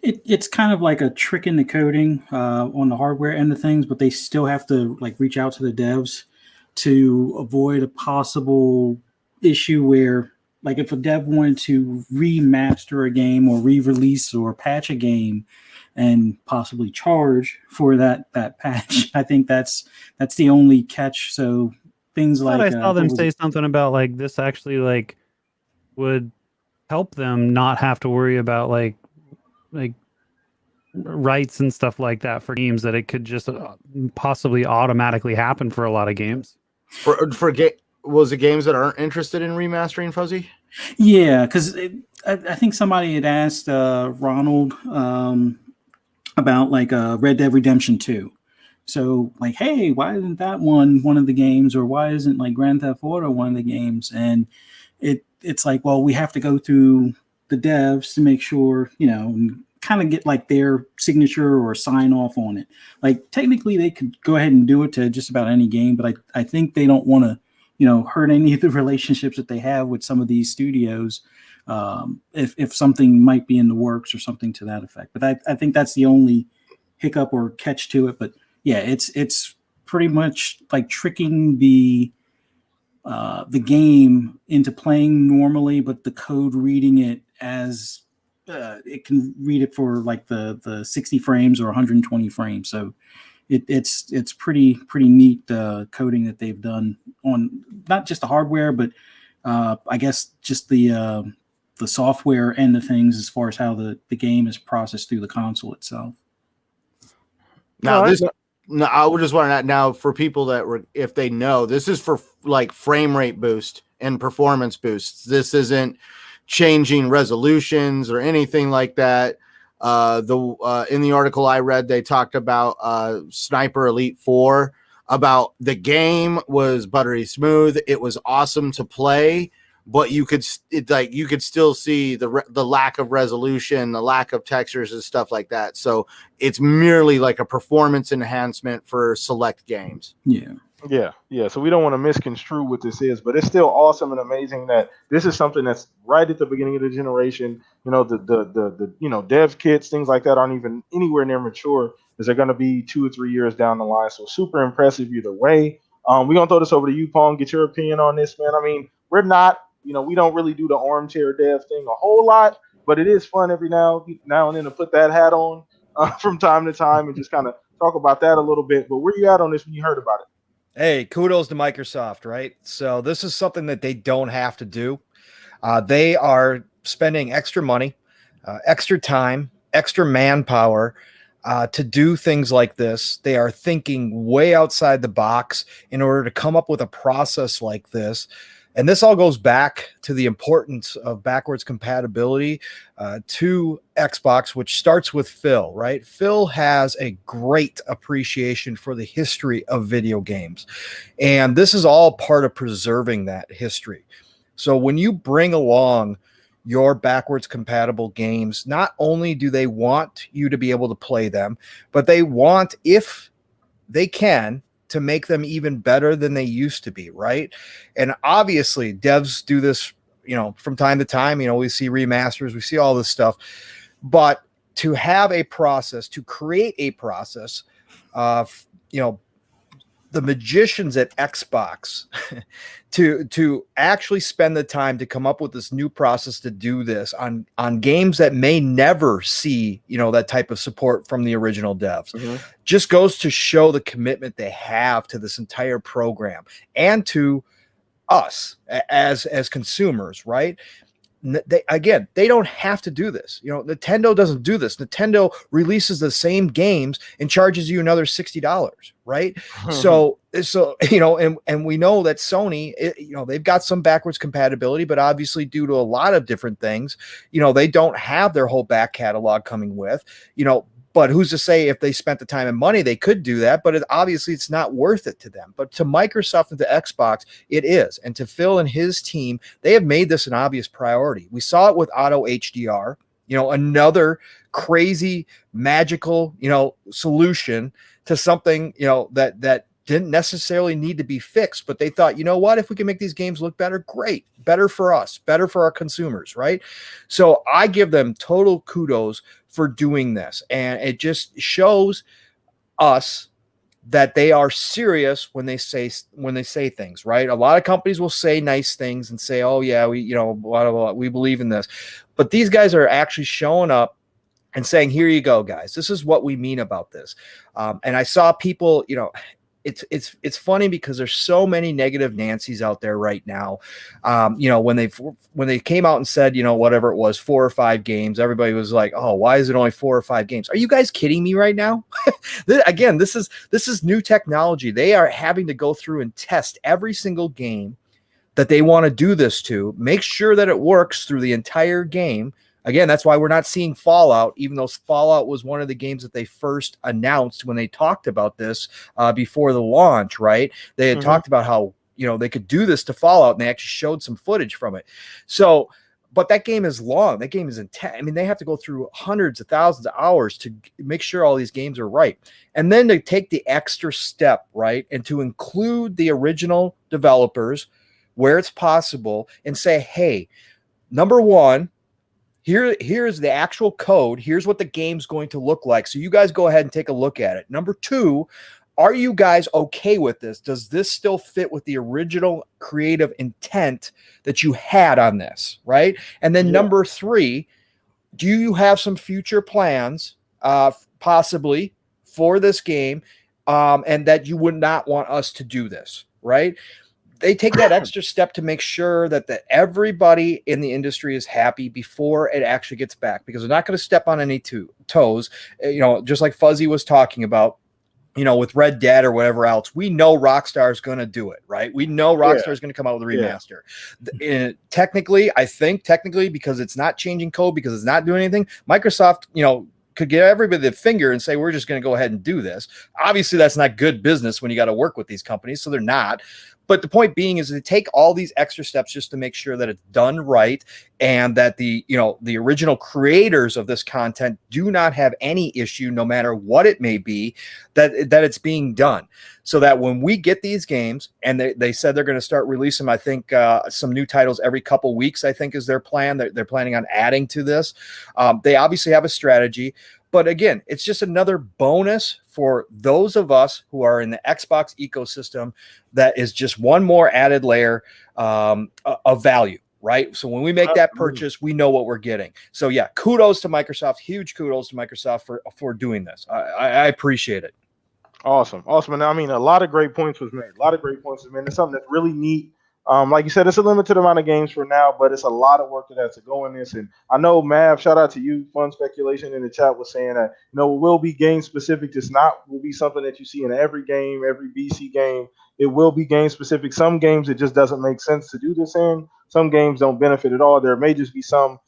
It's kind of like a trick in the coding on the hardware end of things, but they still have to reach out to the devs to avoid a possible issue where, if a dev wanted to remaster a game or re-release or patch a game and possibly charge for that patch, I think that's the only catch. So things like I saw them say something about this actually would help them not have to worry about like rights and stuff like that for games, that it could just possibly automatically happen for a lot of games. Was it games that aren't interested in remastering, Fuzzy? Yeah, because I think somebody had asked Ronald about Red Dead Redemption 2. So hey, why isn't that one of the games, or why isn't Grand Theft Auto one of the games? And it's well, we have to go through the devs to make sure, and kind of get like their signature or sign off on it. Like technically they could go ahead and do it to just about any game, but I think they don't want to, hurt any of the relationships that they have with some of these studios. If something might be in the works or something to that effect. But I think that's the only hiccup or catch to it. But yeah, it's pretty much like tricking the game into playing normally, but the code reading it as it can read it for like the 60 frames or 120 frames. So it's pretty neat coding that they've done on not just the hardware, but I guess just the software end of things as far as how the game is processed through the console itself. Now I would just want to now for people that were, if they know, this is for like frame rate boost and performance boosts. This isn't changing resolutions or anything like that. In the article I read, they talked about Sniper Elite 4, about the game was buttery smooth. It was awesome to play, but you could still see the lack of resolution, the lack of textures and stuff like that. So it's merely like a performance enhancement for select games. Yeah. So we don't want to misconstrue what this is, but it's still awesome and amazing that this is something that's right at the beginning of the generation. The dev kits, things like that aren't even anywhere near mature, as they're going to be 2 or 3 years down the line. So super impressive either way. We're going to throw this over to you, Pong. Get your opinion on this, man. I mean, we're not, we don't really do the armchair dev thing a whole lot, but it is fun every now and then to put that hat on from time to time and just kind of talk about that a little bit. But where you at on this when you heard about it? Hey, kudos to Microsoft, right? So this is something that they don't have to do. They are spending extra money, extra time, extra manpower to do things like this. They are thinking way outside the box in order to come up with a process like this. And this all goes back to the importance of backwards compatibility to Xbox, which starts with Phil, right? Phil has a great appreciation for the history of video games. And this is all part of preserving that history. So when you bring along your backwards compatible games, not only do they want you to be able to play them, but they want, if they can, to make them even better than they used to be, right? And obviously devs do this, from time to time. We see remasters, we see all this stuff, but to have a process, to create a process, the magicians at Xbox to actually spend the time to come up with this new process to do this on games that may never see, that type of support from the original devs, just goes to show the commitment they have to this entire program and to us as consumers, right? They don't have to do this. Nintendo doesn't do this. Nintendo releases the same games and charges you another $60, right? So and we know that Sony, they've got some backwards compatibility, but obviously due to a lot of different things, they don't have their whole back catalog coming with, but who's to say if they spent the time and money, they could do that, but obviously it's not worth it to them. But to Microsoft and to Xbox, it is. And to Phil and his team, they have made this an obvious priority. We saw it with Auto HDR, another crazy, magical, solution to something, that didn't necessarily need to be fixed, but they thought, what, if we can make these games look better, great, better for us, better for our consumers, right? So I give them total kudos for doing this. And it just shows us that they are serious when they say things, right? A lot of companies will say nice things and say, oh yeah, we, blah, blah, blah, we believe in this. But these guys are actually showing up and saying, here you go, guys, this is what we mean about this. And I saw people, it's funny because there's so many negative Nancys out there right now. When they came out and said, whatever it was, 4 or 5 games, everybody was like, oh, why is it only 4 or 5 games? Are you guys kidding me right now? Again, this is new technology. They are having to go through and test every single game that they want to do this to, make sure that it works through the entire game. Again, that's why we're not seeing Fallout, even though Fallout was one of the games that they first announced when they talked about this before the launch, right? They had talked about how, they could do this to Fallout, and they actually showed some footage from it. So, but that game is long. That game is intense. I mean, they have to go through hundreds of thousands of hours to make sure all these games are right. And then to take the extra step, right, and to include the original developers where it's possible and say, hey, number one, here's the actual code. Here's what the game's going to look like. So you guys go ahead and take a look at it. Number two, are you guys okay with this? Does this still fit with the original creative intent that you had on this, right? And then number three, do you have some future plans possibly for this game and that you would not want us to do this, right? They take that extra step to make sure that everybody in the industry is happy before it actually gets back, because they're not going to step on any toes. Just like Fuzzy was talking about, with Red Dead or whatever else, we know Rockstar is going to do it, right? We know Rockstar is going to come out with a remaster. Technically, because it's not changing code, because it's not doing anything, Microsoft, could get everybody the finger and say, we're just going to go ahead and do this. Obviously, that's not good business when you got to work with these companies, so they're not. But the point being is to take all these extra steps just to make sure that it's done right, and that the original creators of this content do not have any issue, no matter what it may be, that it's being done. So that when we get these games, and they said they're going to start releasing, I think, some new titles every couple weeks, I think is their plan. They're planning on adding to this. They obviously have a strategy. But again, it's just another bonus for those of us who are in the Xbox ecosystem. That is just one more added layer of value, right? So when we make that purchase, we know what we're getting. So yeah, kudos to Microsoft. Huge kudos to Microsoft for doing this. I appreciate it. Awesome. And I mean, a lot of great points was made. It's something that's really neat. Like you said, it's a limited amount of games for now, but it's a lot of work that has to go in this. And I know, Mav, shout out to you. Fun Speculation in the chat was saying that, it will be game specific. Just will be something that you see in every game, every BC game. It will be game specific. Some games, it just doesn't make sense to do this in. Some games don't benefit at all. There may just be some,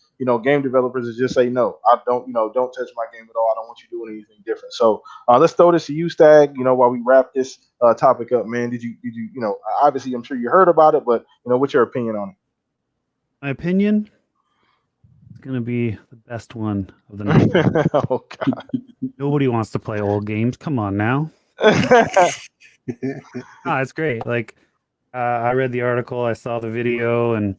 game developers that just say, no, I don't, don't touch my game at all. I don't want you doing anything different. So let's throw this to you, Stag, while we wrap this topic up, man. Did you, obviously I'm sure you heard about it, but what's your opinion on it? My opinion is going to be the best one of the night. Oh, God. Nobody wants to play old games. Come on now. It's great. Like, I read the article, I saw the video, and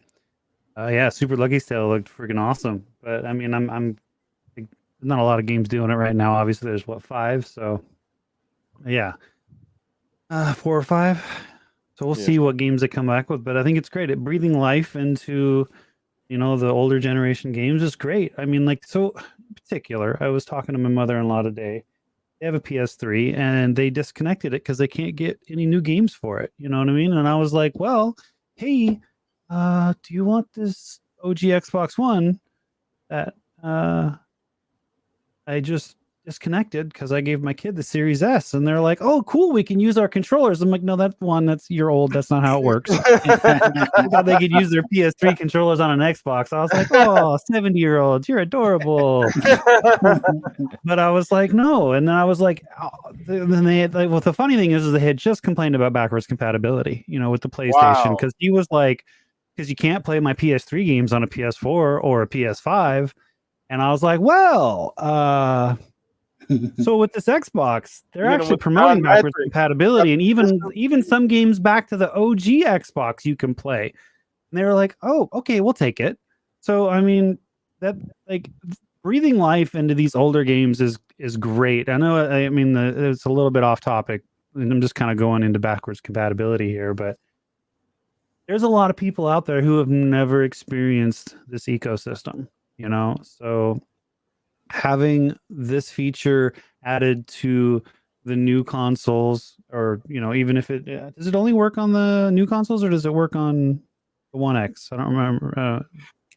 Super Lucky's Tale looked freaking awesome. But I mean, I'm there's not a lot of games doing it right now. Obviously, there's 5, so 4 or 5. So we'll see what games they come back with. But I think it's great. Breathing life into the older generation games is great. I mean, like, so in particular, I was talking to my mother-in-law today. They have a PS3 and they disconnected it because they can't get any new games for it. You know what I mean? And I was like, well, hey, do you want this OG Xbox One that I just disconnected because I gave my kid the Series S? And they're like, oh, cool, we can use our controllers. I'm like, no, you're old. That's not how it works. I thought they could use their PS3 controllers on an Xbox. I was like, oh, 70-year-olds, you're adorable. But I was like, no. And then I was like, then they had, like, well, the funny thing is they had just complained about backwards compatibility, with the PlayStation, because he was like, because you can't play my PS3 games on a PS4 or a PS5. And I was like, well, so with this Xbox, they're actually promoting backwards compatibility, and even some games back to the OG Xbox you can play. And they were like, "Oh, okay, we'll take it." So I mean, that, like, breathing life into these older games is great. I know. I mean, it's a little bit off topic, and I'm just kind of going into backwards compatibility here, but there's a lot of people out there who have never experienced this ecosystem. So having this feature added to the new consoles, or even if it does it only work on the new consoles, or does it work on the One X? I don't remember.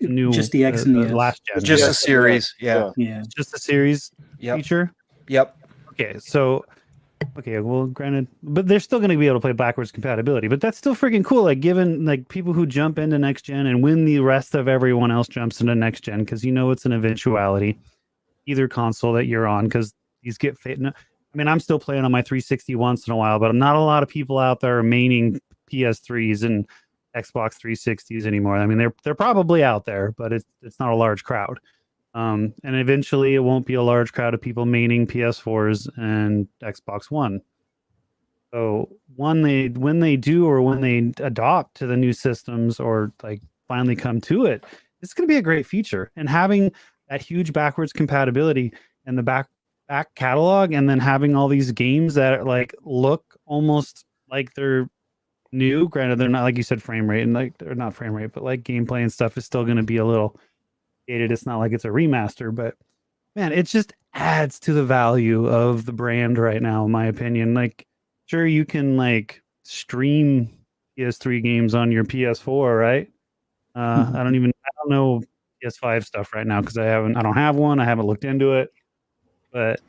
Just the X and the last gen. Just the series. Yeah. Just the series feature. Yep. Okay, well, granted, but they're still going to be able to play backwards compatibility, but that's still freaking cool. Like, given, like, people who jump into next gen and when the rest of everyone else jumps into next gen, because it's an eventuality, either console that you're on, because these get I mean, I'm still playing on my 360 once in a while, but not a lot of people out there are maining PS3s, and Xbox 360s anymore. I mean, they're probably out there, but it's not a large crowd. And eventually, it won't be a large crowd of people maining PS4s and Xbox One. So when they do, or when they adopt to the new systems, or like finally come to it, it's going to be a great feature. And having that huge backwards compatibility and the back catalog, and then having all these games that like look almost like they're new. Granted, they're not, like you said, frame rate, and like they're not frame rate, but like gameplay and stuff is still going to be a little dated. It's not like it's a remaster, but man, it just adds to the value of the brand right now, in my opinion. Like, sure, you can like stream PS3 games on your PS4, right? I don't know PS5 stuff right now because I don't have one. I haven't looked into it, but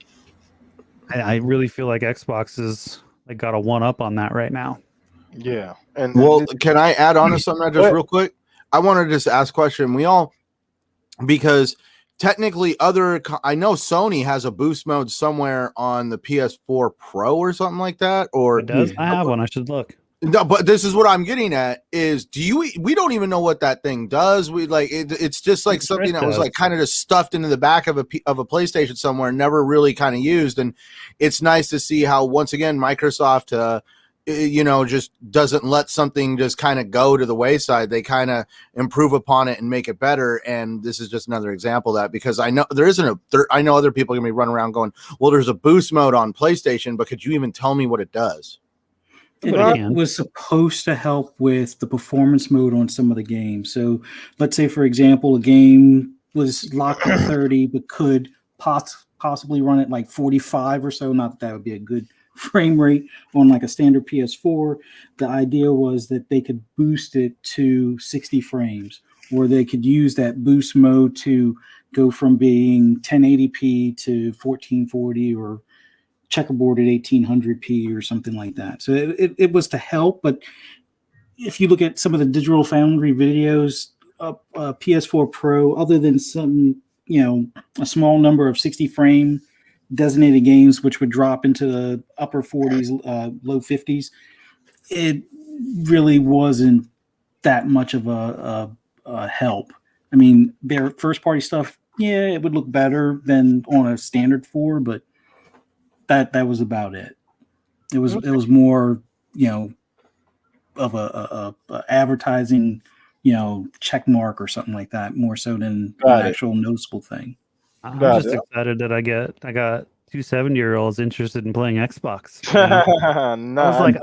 I really feel like Xbox is like got a one up on that right now. Yeah. And well, can I add on to something just real quick? I wanted to just ask a question. Because technically I know Sony has a boost mode somewhere on the PS4 Pro or something like that. Or it does. I have one. I should look. No, but this is what I'm getting at is we don't even know what that thing does. We like it's just like something that was like kind of just stuffed into the back of a PlayStation somewhere, never really kind of used. And it's nice to see how once again Microsoft just doesn't let something just kind of go to the wayside. They kind of improve upon it and make it better. And this is just another example of that, because I know I know other people are gonna be running around going, well, there's a boost mode on PlayStation, but could you even tell me what it does? It was supposed to help with the performance mode on some of the games. So let's say, for example, a game was locked at 30, but could possibly run at like 45 or so. Not that would be a good frame rate on like a standard PS4. The idea was that they could boost it to 60 frames, or they could use that boost mode to go from being 1080p to 1440 or checkerboard at 1800p or something like that. So it was to help. But if you look at some of the Digital Foundry videos, PS4 Pro, other than some, a small number of 60 frame designated games, which would drop into the upper 40s, low 50s, it really wasn't that much of a help. I mean, their first party stuff, yeah, it would look better than on a standard 4, but that was about it. It was more, of a advertising, check mark or something like that, more so than an actual noticeable thing. I'm just excited that I got two 70-year-olds interested in playing Xbox. I was like,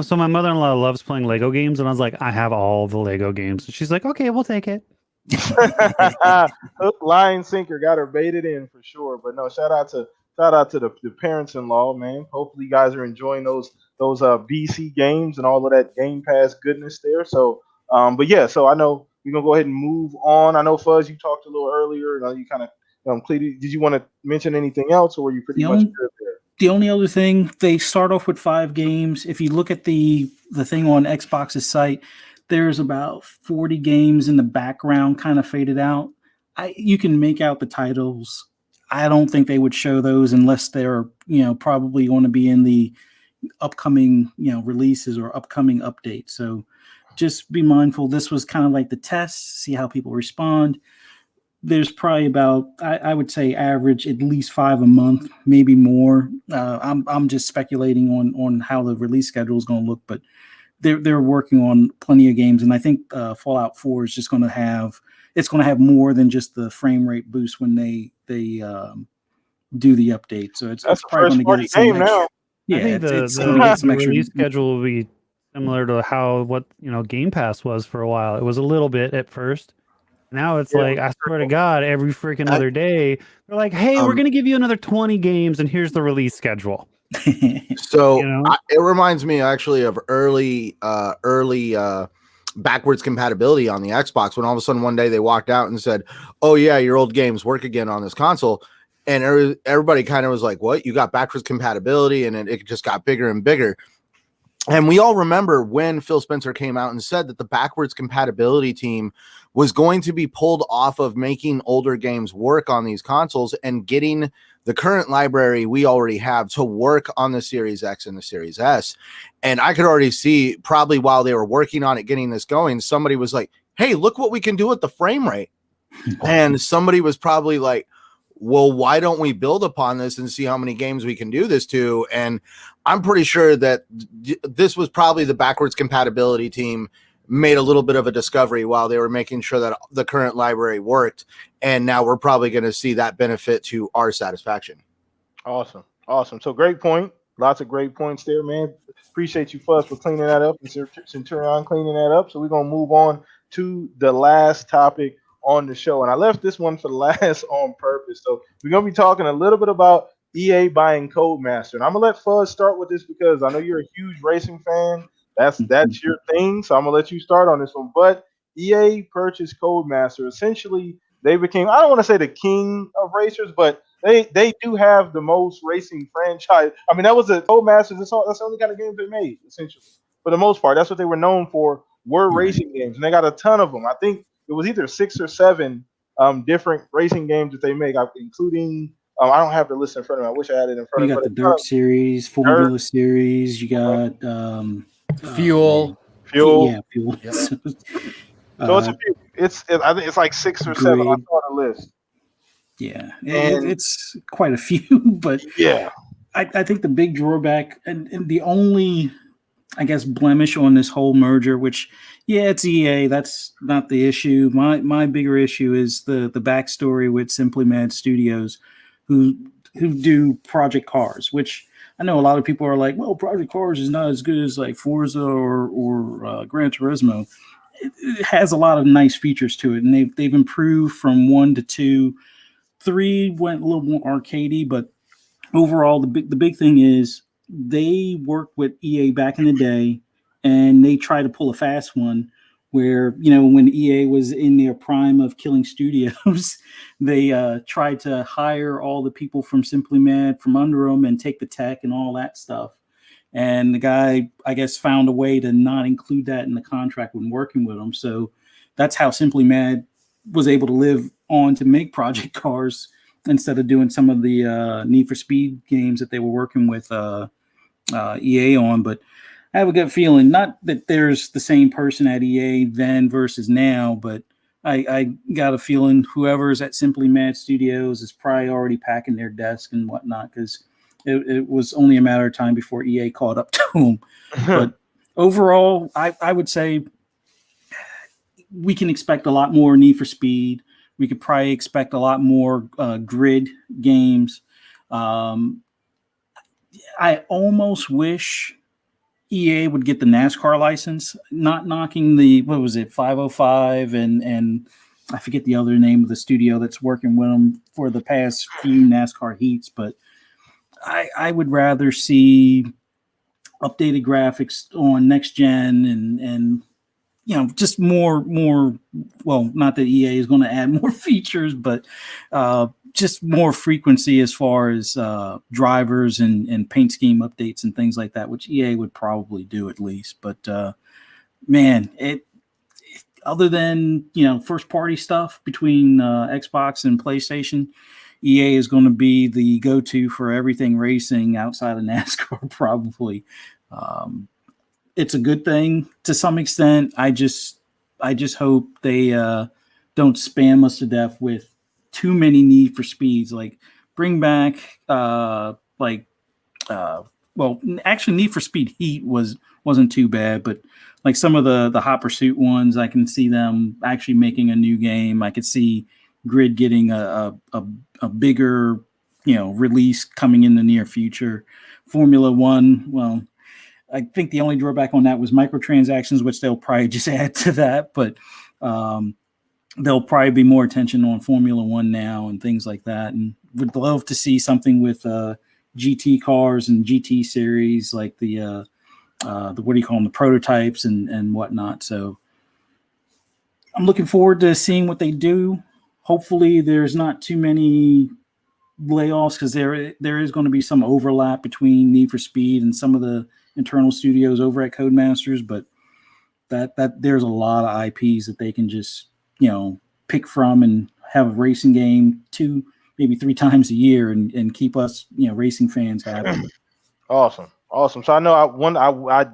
so my mother-in-law loves playing Lego games, and I was like, I have all the Lego games. And she's like, okay, we'll take it. Hook, line, sinker, got her baited in for sure. But no, shout out to the parents-in-law, man. Hopefully you guys are enjoying those BC games and all of that Game Pass goodness there. So but yeah, so I know we're gonna go ahead and move on. I know Fuzz, you talked a little earlier, you kind of completed. Did you want to mention anything else, or were you pretty much good there? The only other thing, they start off with 5 games. If you look at the thing on Xbox's site, there's about 40 games in the background kind of faded out. You can make out the titles. I don't think they would show those unless they're, probably going to be in the upcoming, releases or upcoming updates. So just be mindful. This was kind of like the test, see how people respond. There's probably about, I would say, average at least 5 a month, maybe more. I'm just speculating on how the release schedule is going to look, but they're working on plenty of games, and I think Fallout 4 is just going to have more than just the frame rate boost when they do the update. So it's probably going to get some game now. Yeah, I think the release schedule will be similar to what Game Pass was for a while. It was a little bit at first. Now it's like, I swear to God, every freaking other day, they're like, hey, we're going to give you another 20 games, and here's the release schedule. So it reminds me actually of early backwards compatibility on the Xbox, when all of a sudden one day they walked out and said, oh yeah, your old games work again on this console. And everybody kind of was like, what? You got backwards compatibility? And it just got bigger and bigger. And we all remember when Phil Spencer came out and said that the backwards compatibility team was going to be pulled off of making older games work on these consoles and getting the current library we already have to work on the Series X and the Series S. And I could already see, probably while they were working on it, getting this going, somebody was like, hey, look what we can do with the frame rate. And somebody was probably like, well, why don't we build upon this and see how many games we can do this to? And I'm pretty sure that this was probably the backwards compatibility team made a little bit of a discovery while they were making sure that the current library worked. And now we're probably going to see that benefit to our satisfaction. Awesome. So great point. Lots of great points there, man. Appreciate you, Fuzz, for cleaning that up, and Centurion cleaning that up. So we're going to move on to the last topic on the show. And I left this one for the last on purpose. So we're going to be talking a little bit about EA buying Codemaster. And I'm going to let Fuzz start with this because I know you're a huge racing fan. That's your thing. So I'm going to let you start on this one. But EA purchased Codemaster. Essentially, they became, I don't want to say the king of racers, but they do have the most racing franchise. I mean, that was a Codemasters. That's the only kind of games they made, essentially. For the most part, that's what they were known for, were racing games. And they got a ton of them. I think it was either 6 or 7 different racing games that they make, including I don't have the list in front of me. I wish I had it in front of me. You got the Dirt Series, Formula Series. You got Fuel. Yeah, Fuel. Yep. So I think it's like 6 or 7. I saw the list. Yeah, it's quite a few, but yeah, I think the big drawback and the only, I guess, blemish on this whole merger, which, yeah, it's EA. That's not the issue. My bigger issue is the backstory with Simply Mad Studios, who do Project Cars, which I know a lot of people are like, well, Project Cars is not as good as like Forza or Gran Turismo. It has a lot of nice features to it, and they've improved from 1 to 2. 3 went a little more arcadey, but overall, the big thing is they worked with EA back in the day, and they tried to pull a fast one where, when EA was in their prime of killing studios, they tried to hire all the people from Simply Mad from under them and take the tech and all that stuff. And the guy, I guess, found a way to not include that in the contract when working with them. So that's how Simply Mad was able to live on to make Project Cars instead of doing some of the Need for Speed games that they were working with EA on. But I have a good feeling, not that there's the same person at EA then versus now, but I got a feeling whoever's at Simply Mad Studios is probably already packing their desk and whatnot, because it was only a matter of time before EA caught up to them. But overall, I would say we can expect a lot more Need for Speed. We could probably expect a lot more grid games. I almost wish EA would get the NASCAR license, not knocking the, 505 and I forget the other name of the studio that's working with them for the past few NASCAR heats, but I would rather see updated graphics on next gen and just more, well, not that EA is going to add more features, but just more frequency as far as drivers and paint scheme updates and things like that, which EA would probably do at least. But man, other than, first party stuff between Xbox and PlayStation, EA is going to be the go-to for everything racing outside of NASCAR, probably. It's a good thing to some extent. I just hope they don't spam us to death with too many Need for Speeds. Like, bring back actually Need for Speed Heat wasn't too bad, but like some of the Hot Pursuit ones, I can see them actually making a new game. I could see Grid getting a bigger release coming in the near future. Formula One, well, I think the only drawback on that was microtransactions, which they'll probably just add to that, but there'll probably be more attention on Formula One now and things like that. And would love to see something with GT cars and GT series, like the what do you call them, the prototypes and whatnot. So I'm looking forward to seeing what they do. Hopefully there's not too many layoffs, because there is going to be some overlap between Need for Speed and some of the internal studios over at Codemasters, but that there's a lot of IPs that they can just pick from and have a racing game 2, maybe 3 times a year and keep us, racing fans happy. Awesome. So I know I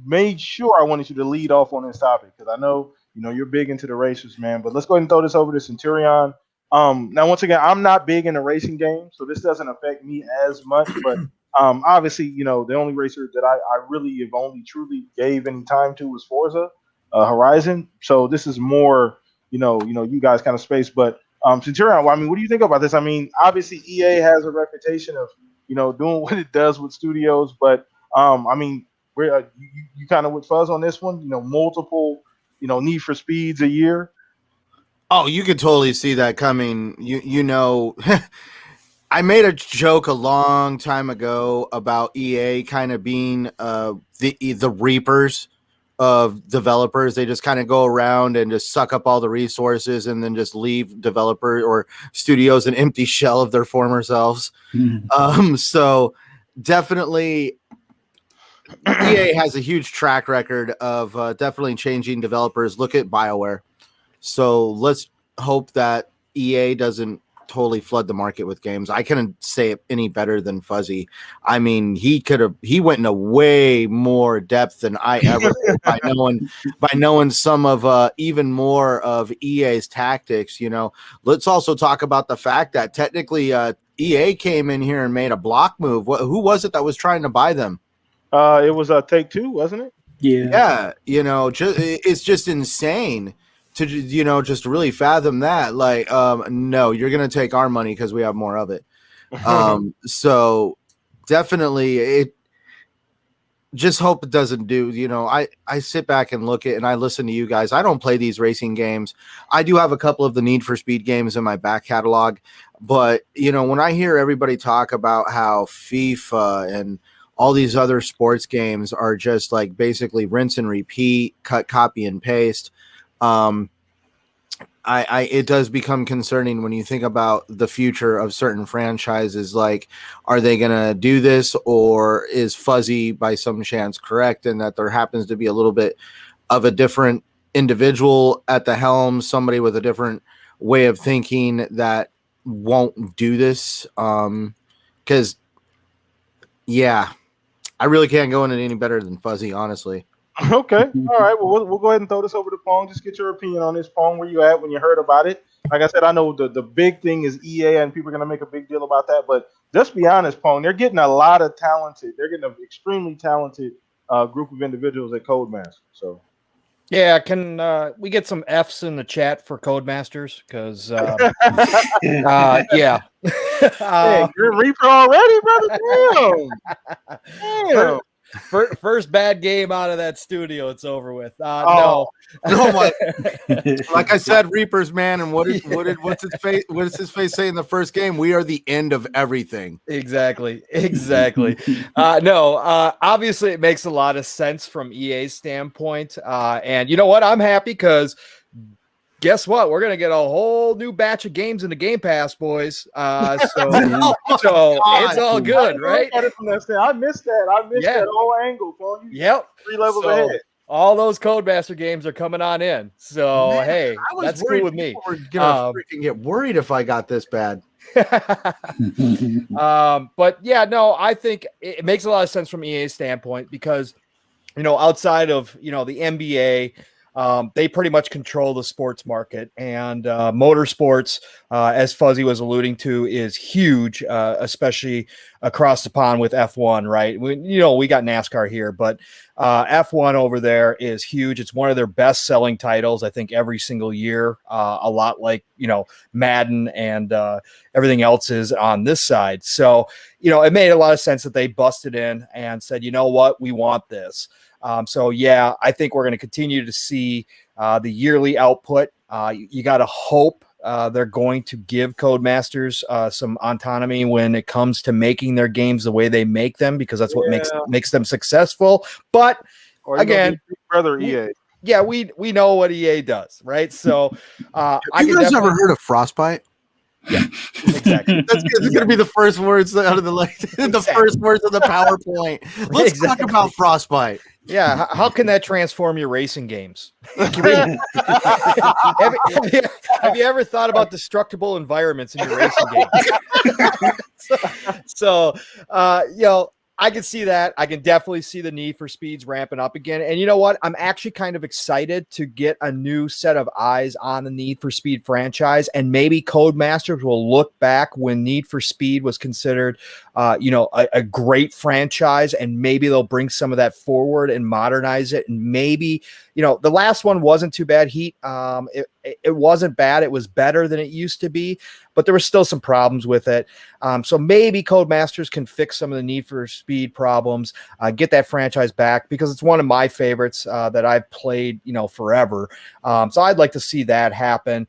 made sure I wanted you to lead off on this topic because I know you're big into the racers, man. But let's go ahead and throw this over to Centurion. Now once again, I'm not big in the racing game, so this doesn't affect me as much. But obviously, the only racer that I really have only truly gave any time to was Forza Horizon. So this is more you guys kind of space. But Centurion, I mean, what do you think about this? I mean, obviously EA has a reputation of doing what it does with studios, but I mean, where you kind of with Fuzz on this one, multiple Need for Speeds a year. Oh, you could totally see that coming. I made a joke a long time ago about EA kind of being the reapers of developers. They just kind of go around and just suck up all the resources and then just leave developer or studios an empty shell of their former selves. So definitely EA has a huge track record of definitely changing developers. Look at BioWare. So let's hope that EA doesn't totally flood the market with games. I couldn't say it any better than Fuzzy. I mean, he went into way more depth than I ever did by knowing some of even more of EA's tactics. Let's also talk about the fact that technically EA came in here and made a block move. Who was it that was trying to buy them? It was Take-Two, wasn't it? Yeah. It's just insane to just really fathom that. Like, no, you're gonna take our money because we have more of it. So definitely, it just hope it doesn't do. I sit back and look at and I listen to you guys. I don't play these racing games. I do have a couple of the Need for Speed games in my back catalog, but when I hear everybody talk about how FIFA and all these other sports games are just like basically rinse and repeat, cut, copy, and paste. It does become concerning when you think about the future of certain franchises. Like, are they going to do this, or is Fuzzy by some chance correct in that there happens to be a little bit of a different individual at the helm, somebody with a different way of thinking that won't do this? Because, yeah, I really can't go into any better than Fuzzy, honestly. Okay. All right. Well, we'll go ahead and throw this over to Pong. Just get your opinion on this, Pong. Where you at when you heard about it? Like I said, I know the big thing is EA, and people are going to make a big deal about that. But just be honest, Pong, they're getting a lot of talented. They're getting an extremely talented group of individuals at Codemasters. So. Yeah, can we get some F's in the chat for Codemasters? Because, yeah. Hey, you're a Reaper already, brother? Damn. First bad game out of that studio, it's over with. No, like I said, Reapers, man. And what's his face say in the first game? We are the end of everything. Exactly. No, obviously it makes a lot of sense from EA's standpoint. And you know what? I'm happy because guess what? We're gonna get a whole new batch of games in the Game Pass, boys. So it's all good, right? I missed that. I missed that whole angle, Paul. Yep. 3 levels ahead. All those Codemaster games are coming on in. So hey, that's cool with me. We're gonna freaking get worried if I got this bad. But yeah, no, I think it makes a lot of sense from EA's standpoint because outside of the NBA. They pretty much control the sports market, and motorsports, as Fuzzy was alluding to, is huge, especially across the pond with F1, right? We got NASCAR here, but F1 over there is huge. It's one of their best-selling titles, I think, every single year, a lot like, Madden and everything else is on this side. So, it made a lot of sense that they busted in and said, you know what, we want this. So yeah, I think we're going to continue to see the yearly output. You got to hope they're going to give Codemasters some autonomy when it comes to making their games the way they make them, because that's what makes them successful. But again, brother EA. Yeah, we know what EA does, right? So have you guys ever heard of Frostbite? Exactly. That's going to be the first words out of the first words of the PowerPoint. Let's talk about Frostbite. Yeah, how can that transform your racing games? Have you ever thought about destructible environments in your racing games? so I can see that. I can definitely see the Need for Speeds ramping up again. And you know what? I'm actually kind of excited to get a new set of eyes on the Need for Speed franchise. And maybe Codemasters will look back when Need for Speed was considered, a great franchise. And maybe they'll bring some of that forward and modernize it. And maybe, the last one wasn't too bad. Heat, it wasn't bad. It was better than it used to be, but there were still some problems with it. So maybe Codemasters can fix some of the Need for Speed problems, get that franchise back, because it's one of my favorites that I've played, forever. So I'd like to see that happen.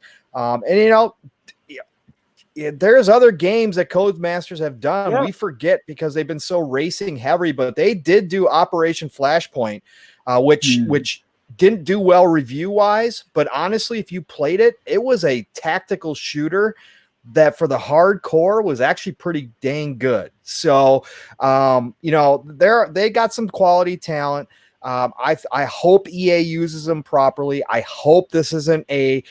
There's other games that Codemasters have done. Yeah. We forget because they've been so racing heavy, but they did do Operation Flashpoint, which didn't do well review-wise, but honestly, if you played it, it was a tactical shooter that for the hardcore was actually pretty dang good. So, they got some quality talent. I hope EA uses them properly. I hope this isn't hey,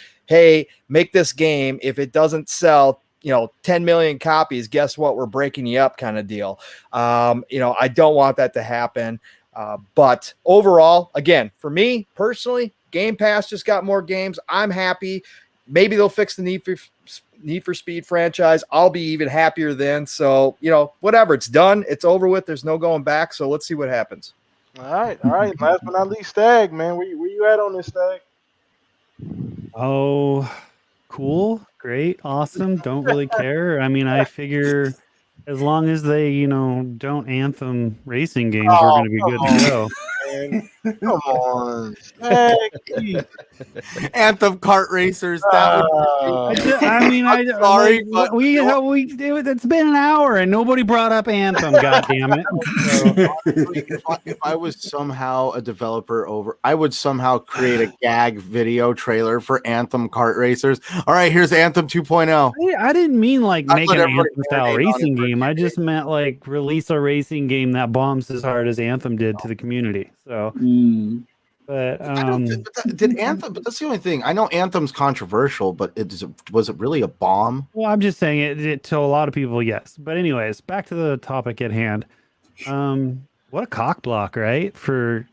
make this game. If it doesn't sell, 10 million copies, guess what? We're breaking you up kind of deal. I don't want that to happen. But overall, again, for me personally, Game Pass just got more games. I'm happy. Maybe they'll fix the Need for Speed franchise. I'll be even happier then. So, whatever. It's done. It's over with. There's no going back. So let's see what happens. All right. Last but not least, Stag, man. Where you at on this, Stag? Oh, cool. Great. Awesome. Don't really care. I mean, I figure as long as they, don't Anthem racing games, we're going to be good to go. Come on. Anthem kart racers. It's been an hour and nobody brought up Anthem. God damn it! If I was somehow a developer I would somehow create a gag video trailer for Anthem kart racers. All right, here's Anthem 2.0. I didn't mean like make an Anthem style racing game. I just meant like release a racing game that bombs as hard as Anthem did to the community. So, but did Anthem? But that's the only thing. I know Anthem's controversial, but was it really a bomb? Well, I'm just saying it to a lot of people, yes. But anyways, back to the topic at hand. What a cock block, right? For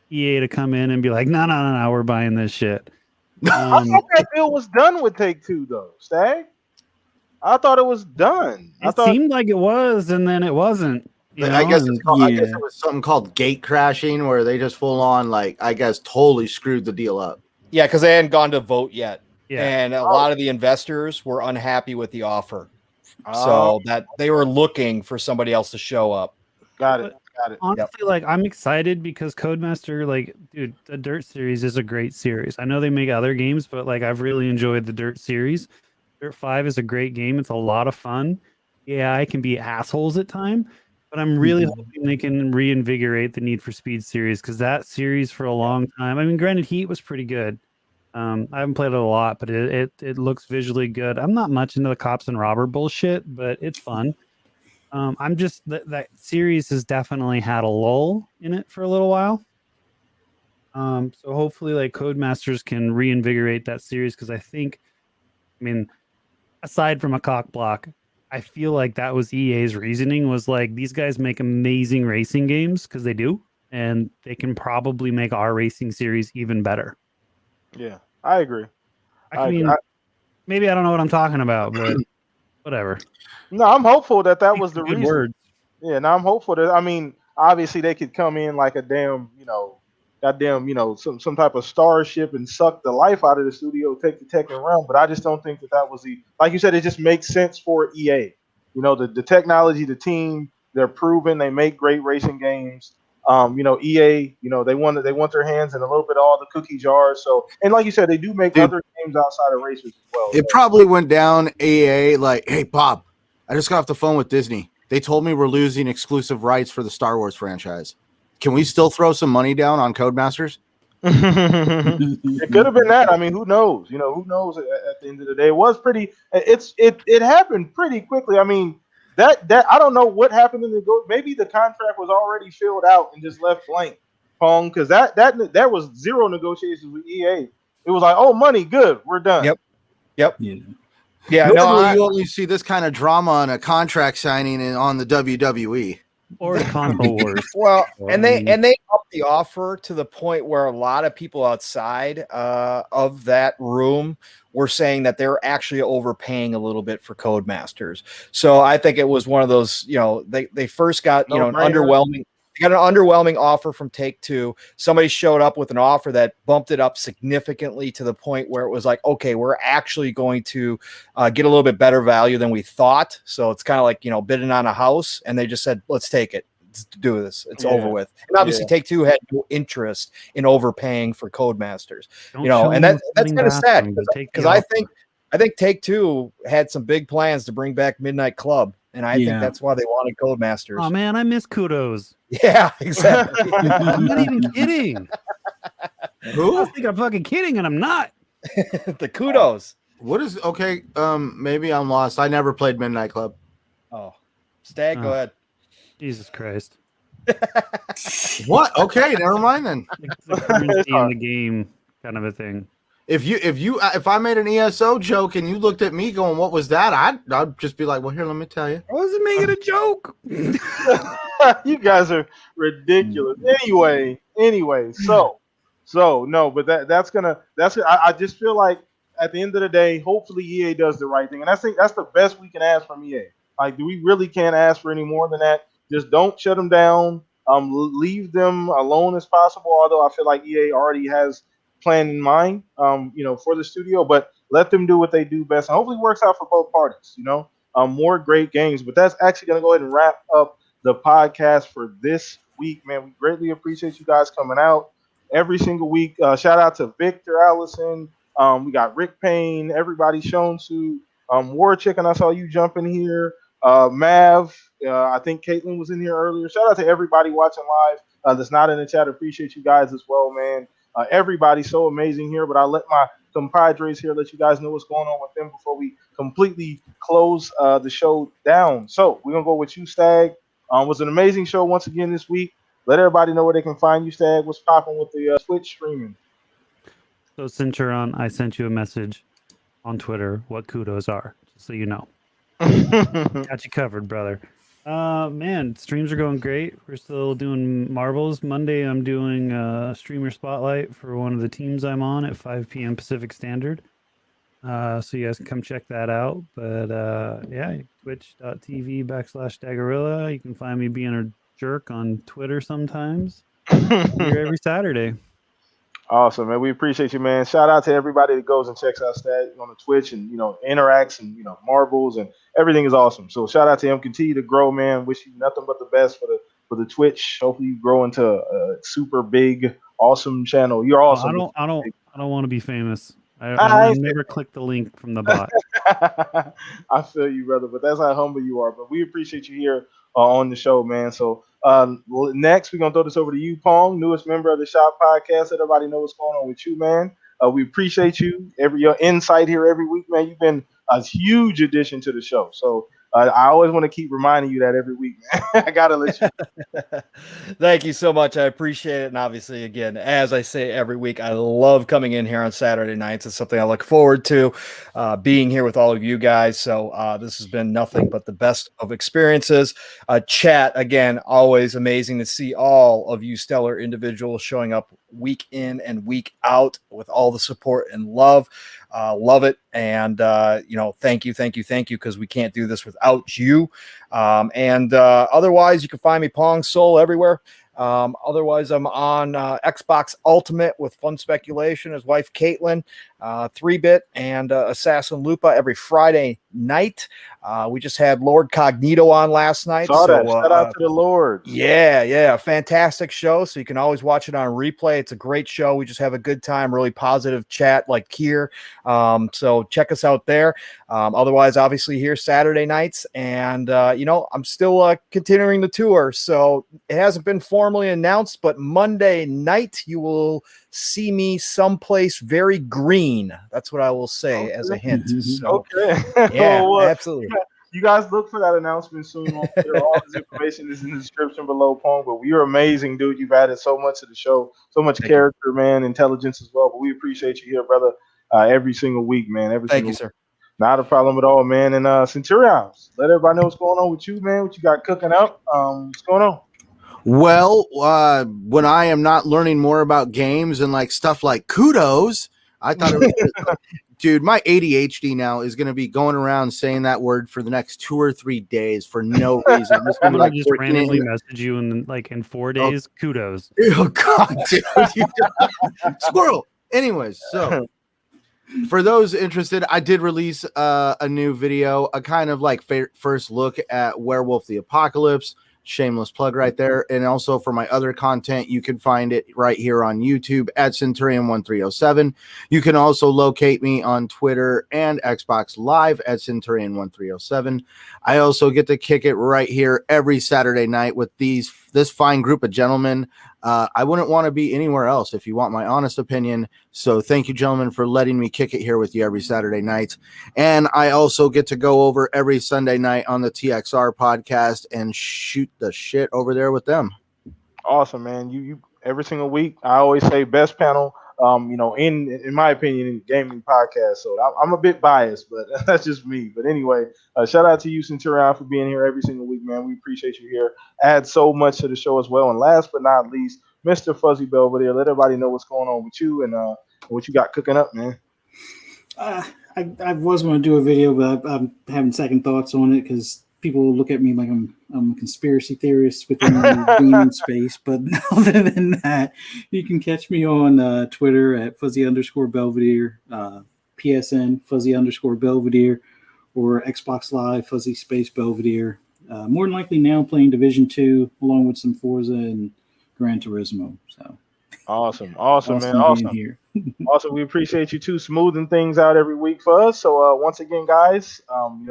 EA to come in and be like, no, we're buying this shit. I thought that deal was done with Take-Two, though, Stag. I thought it was done. It seemed like it was, and then it wasn't. I guess it was something called gate crashing, where they just full on, totally screwed the deal up. Yeah, because they hadn't gone to vote yet. Yeah. And a lot of the investors were unhappy with the offer. So that they were looking for somebody else to show up. Got it. Honestly, I'm excited because Codemaster, dude, the Dirt series is a great series. I know they make other games, but I've really enjoyed the Dirt series. Dirt 5 is a great game. It's a lot of fun. Yeah, I can be assholes at times. But I'm really hoping they can reinvigorate the Need for Speed series, because that series for a long time, I mean, granted, Heat was pretty good. I haven't played it a lot, but it looks visually good. I'm not much into the cops and robber bullshit, but it's fun. I'm just that series has definitely had a lull in it for a little while. So hopefully, Codemasters can reinvigorate that series, because aside from a cock block, I feel like that was EA's reasoning, was these guys make amazing racing games, because they do, and they can probably make our racing series even better. Yeah, I agree. Maybe I don't know what I'm talking about, but whatever. No, I'm hopeful that was the reason. Words. Yeah, no, I'm hopeful that, obviously they could come in like a damn, some type of starship and suck the life out of the studio, take the tech around. But I just don't think that was like you said, it just makes sense for EA. The technology, the team, they're proven, they make great racing games. EA, they want their hands in a little bit of all the cookie jars. So, and like you said, they do make other games outside of racers as well. It probably went down EA hey, Bob, I just got off the phone with Disney. They told me we're losing exclusive rights for the Star Wars franchise. Can we still throw some money down on Codemasters? It could have been that. I mean, who knows? Who knows? At the end of the day, it was pretty. It happened pretty quickly. I mean, that I don't know what happened in the go. Maybe the contract was already filled out and just left blank, Pong, because that was zero negotiations with EA. It was like, oh, money, good, we're done. Yep. Yeah, no, you only see this kind of drama on a contract signing and on the WWE. Or console wars. Well, Or, and I they mean, upped the offer to the point where a lot of people outside of that room were saying that they're actually overpaying a little bit for Codemasters. So I think it was one of those, they first got an underwhelming. They got an underwhelming offer from Take-Two. Somebody showed up with an offer that bumped it up significantly to the point where it was like, okay, we're actually going to get a little bit better value than we thought. So it's kind of like, bidding on a house, and they just said, let's take it. Let's do this. It's over with. And obviously Take-Two had no interest in overpaying for Codemasters. And that's kind of sad because I think Take-Two had some big plans to bring back Midnight Club. And I think that's why they wanted Codemasters. Oh man, I miss Kudos. Yeah, exactly. I'm not even kidding. Who? I think I'm fucking kidding, and I'm not. The Kudos. What is okay? Maybe I'm lost. I never played Midnight Club. Oh, Stag, go ahead. Jesus Christ. What? Okay, never mind then. It's the currency in the game, kind of a thing. If I made an ESO joke and you looked at me going, "What was that?" I'd just be like, "Well, here, let me tell you." I wasn't making a joke. You guys are ridiculous. Anyway, so no, but I just feel like at the end of the day, hopefully EA does the right thing, and I think that's the best we can ask from EA. Like, we really can't ask for any more than that. Just don't shut them down. Leave them alone as possible. Although I feel like EA already has plan in mind, for the studio, but let them do what they do best, and hopefully it works out for both parties. More great games. But that's actually going to go ahead and wrap up the podcast for this week, man. We greatly appreciate you guys coming out every single week. Shout out to Victor Allison. We got Rick Payne, everybody shown to War Chicken. I saw you jump in here. Mav, I think Caitlin was in here earlier. Shout out to everybody watching live that's not in the chat. Appreciate you guys as well, man. Everybody's so amazing here, but I'll let my compadres here let you guys know what's going on with them before we completely close the show down. So we're going to go with you, Stag. It was an amazing show once again this week. Let everybody know where they can find you, Stag. What's popping with the Twitch streaming? So since you're on, I sent you a message on Twitter what Kudos are, just so you know. Got you covered, brother. Man, streams are going great. We're still doing marbles. Monday, I'm doing a streamer spotlight for one of the teams I'm on at 5 p.m. Pacific Standard. So you guys can come check that out. But twitch.tv/Staggerilla. You can find me being a jerk on Twitter sometimes. Here every Saturday. Awesome, man. We appreciate you, man. Shout out to everybody that goes and checks out Stag on the Twitch and interacts and marbles, and everything is awesome. So shout out to him. Continue to grow, man. Wish you nothing but the best for the Twitch. Hopefully you grow into a super big, awesome channel. You're awesome. I don't want to be famous. I never click the link from the bot. I feel you, brother, but that's how humble you are. But we appreciate you here on the show, man. So next, we're gonna throw this over to you, Pong, newest member of the Shop Podcast. Let everybody know what's going on with you, man. We appreciate you, your insight here every week, man. You've been a huge addition to the show. So I always want to keep reminding you that every week, man. I gotta let you. Thank you so much. I appreciate it. And obviously, again, as I say every week, I love coming in here on Saturday nights. It's something I look forward to, being here with all of you guys. So this has been nothing but the best of experiences. Chat, again, always amazing to see all of you stellar individuals showing up week in and week out with all the support and love. Love it. And, thank you, because we can't do this without you. Otherwise, you can find me Pong Soul everywhere. Otherwise, I'm on Xbox Ultimate with Fun Speculation, his wife Caitlin, 3-Bit, and Assassin Lupa every Friday night. We just had Lord Cognito on last night. Saw that. Shout out to the Lord. Yeah. Fantastic show. So you can always watch it on replay. It's a great show. We just have a good time, really positive chat like here. So check us out there. Otherwise, obviously here Saturday nights. And, I'm still continuing the tour. So it hasn't been formal formally announced, but Monday night you will see me someplace very green. That's what I will say as a hint. So, Okay. yeah, Well, absolutely. you guys look for that announcement soon on Twitter. All this information is in the description below, Pong. But you're amazing, dude. You've added so much to the show, so much Thank you. character, man, intelligence as well. But we appreciate you here, brother, every single week, man. Thank you, sir. Not a problem at all, man. And Centurions, let everybody know what's going on with you, man. What you got cooking up? What's going on? Well, when I am not learning more about games and like stuff like kudos, I thought it was dude, my ADHD now is going to be going around saying that word for the next 2 or 3 days for no reason. I'm just I'm going gonna to just randomly message you in 4 days. Kudos. Oh God, dude, squirrel. Anyways, so for those interested, I did release a new video, a kind of like first look at Werewolf the Apocalypse. Shameless plug right there. And also for my other content, you can find it right here on YouTube at Centurion1307. You can also locate me on Twitter and Xbox Live at Centurion1307. I also get to kick it right here every Saturday night with this fine group of gentlemen. I wouldn't want to be anywhere else if you want my honest opinion. So thank you, gentlemen, for letting me kick it here with you every Saturday night. And I also get to go over every Sunday night on the TXR podcast and shoot the shit over there with them. Awesome, man. You every single week. I always say best panel. In my opinion, in gaming podcast. So I'm a bit biased, but that's just me. But anyway, shout out to you, Centurion, for being here every single week, man. We appreciate you here. Add so much to the show as well. And last but not least, Mr. Fuzzy Belvedere, let everybody know what's going on with you and what you got cooking up, man. I was going to do a video, but I'm having second thoughts on it because people look at me like I'm a conspiracy theorist within the gaming space. But other than that, you can catch me on Twitter at Fuzzy_Belvedere, PSN Fuzzy_Belvedere, or Xbox Live Fuzzy Space Belvedere. More than likely now playing Division 2 along with some Forza and Gran Turismo. So awesome, man. Awesome. Here. Also, we appreciate you too, smoothing things out every week for us. So once again, guys,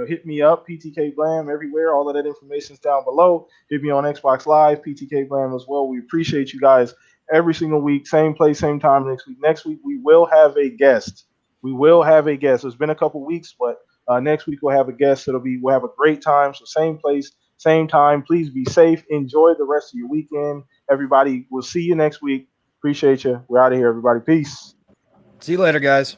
hit me up, PTK Blam, everywhere. All of that information's down below. Hit me on Xbox Live, PTK Blam as well. We appreciate you guys every single week. Same place, same time next week. Next week, we will have a guest. It's been a couple weeks, but next week we'll have a guest. We'll have a great time. So same place, same time. Please be safe. Enjoy the rest of your weekend. Everybody, we'll see you next week. Appreciate you. We're out of here, everybody. Peace. See you later, guys.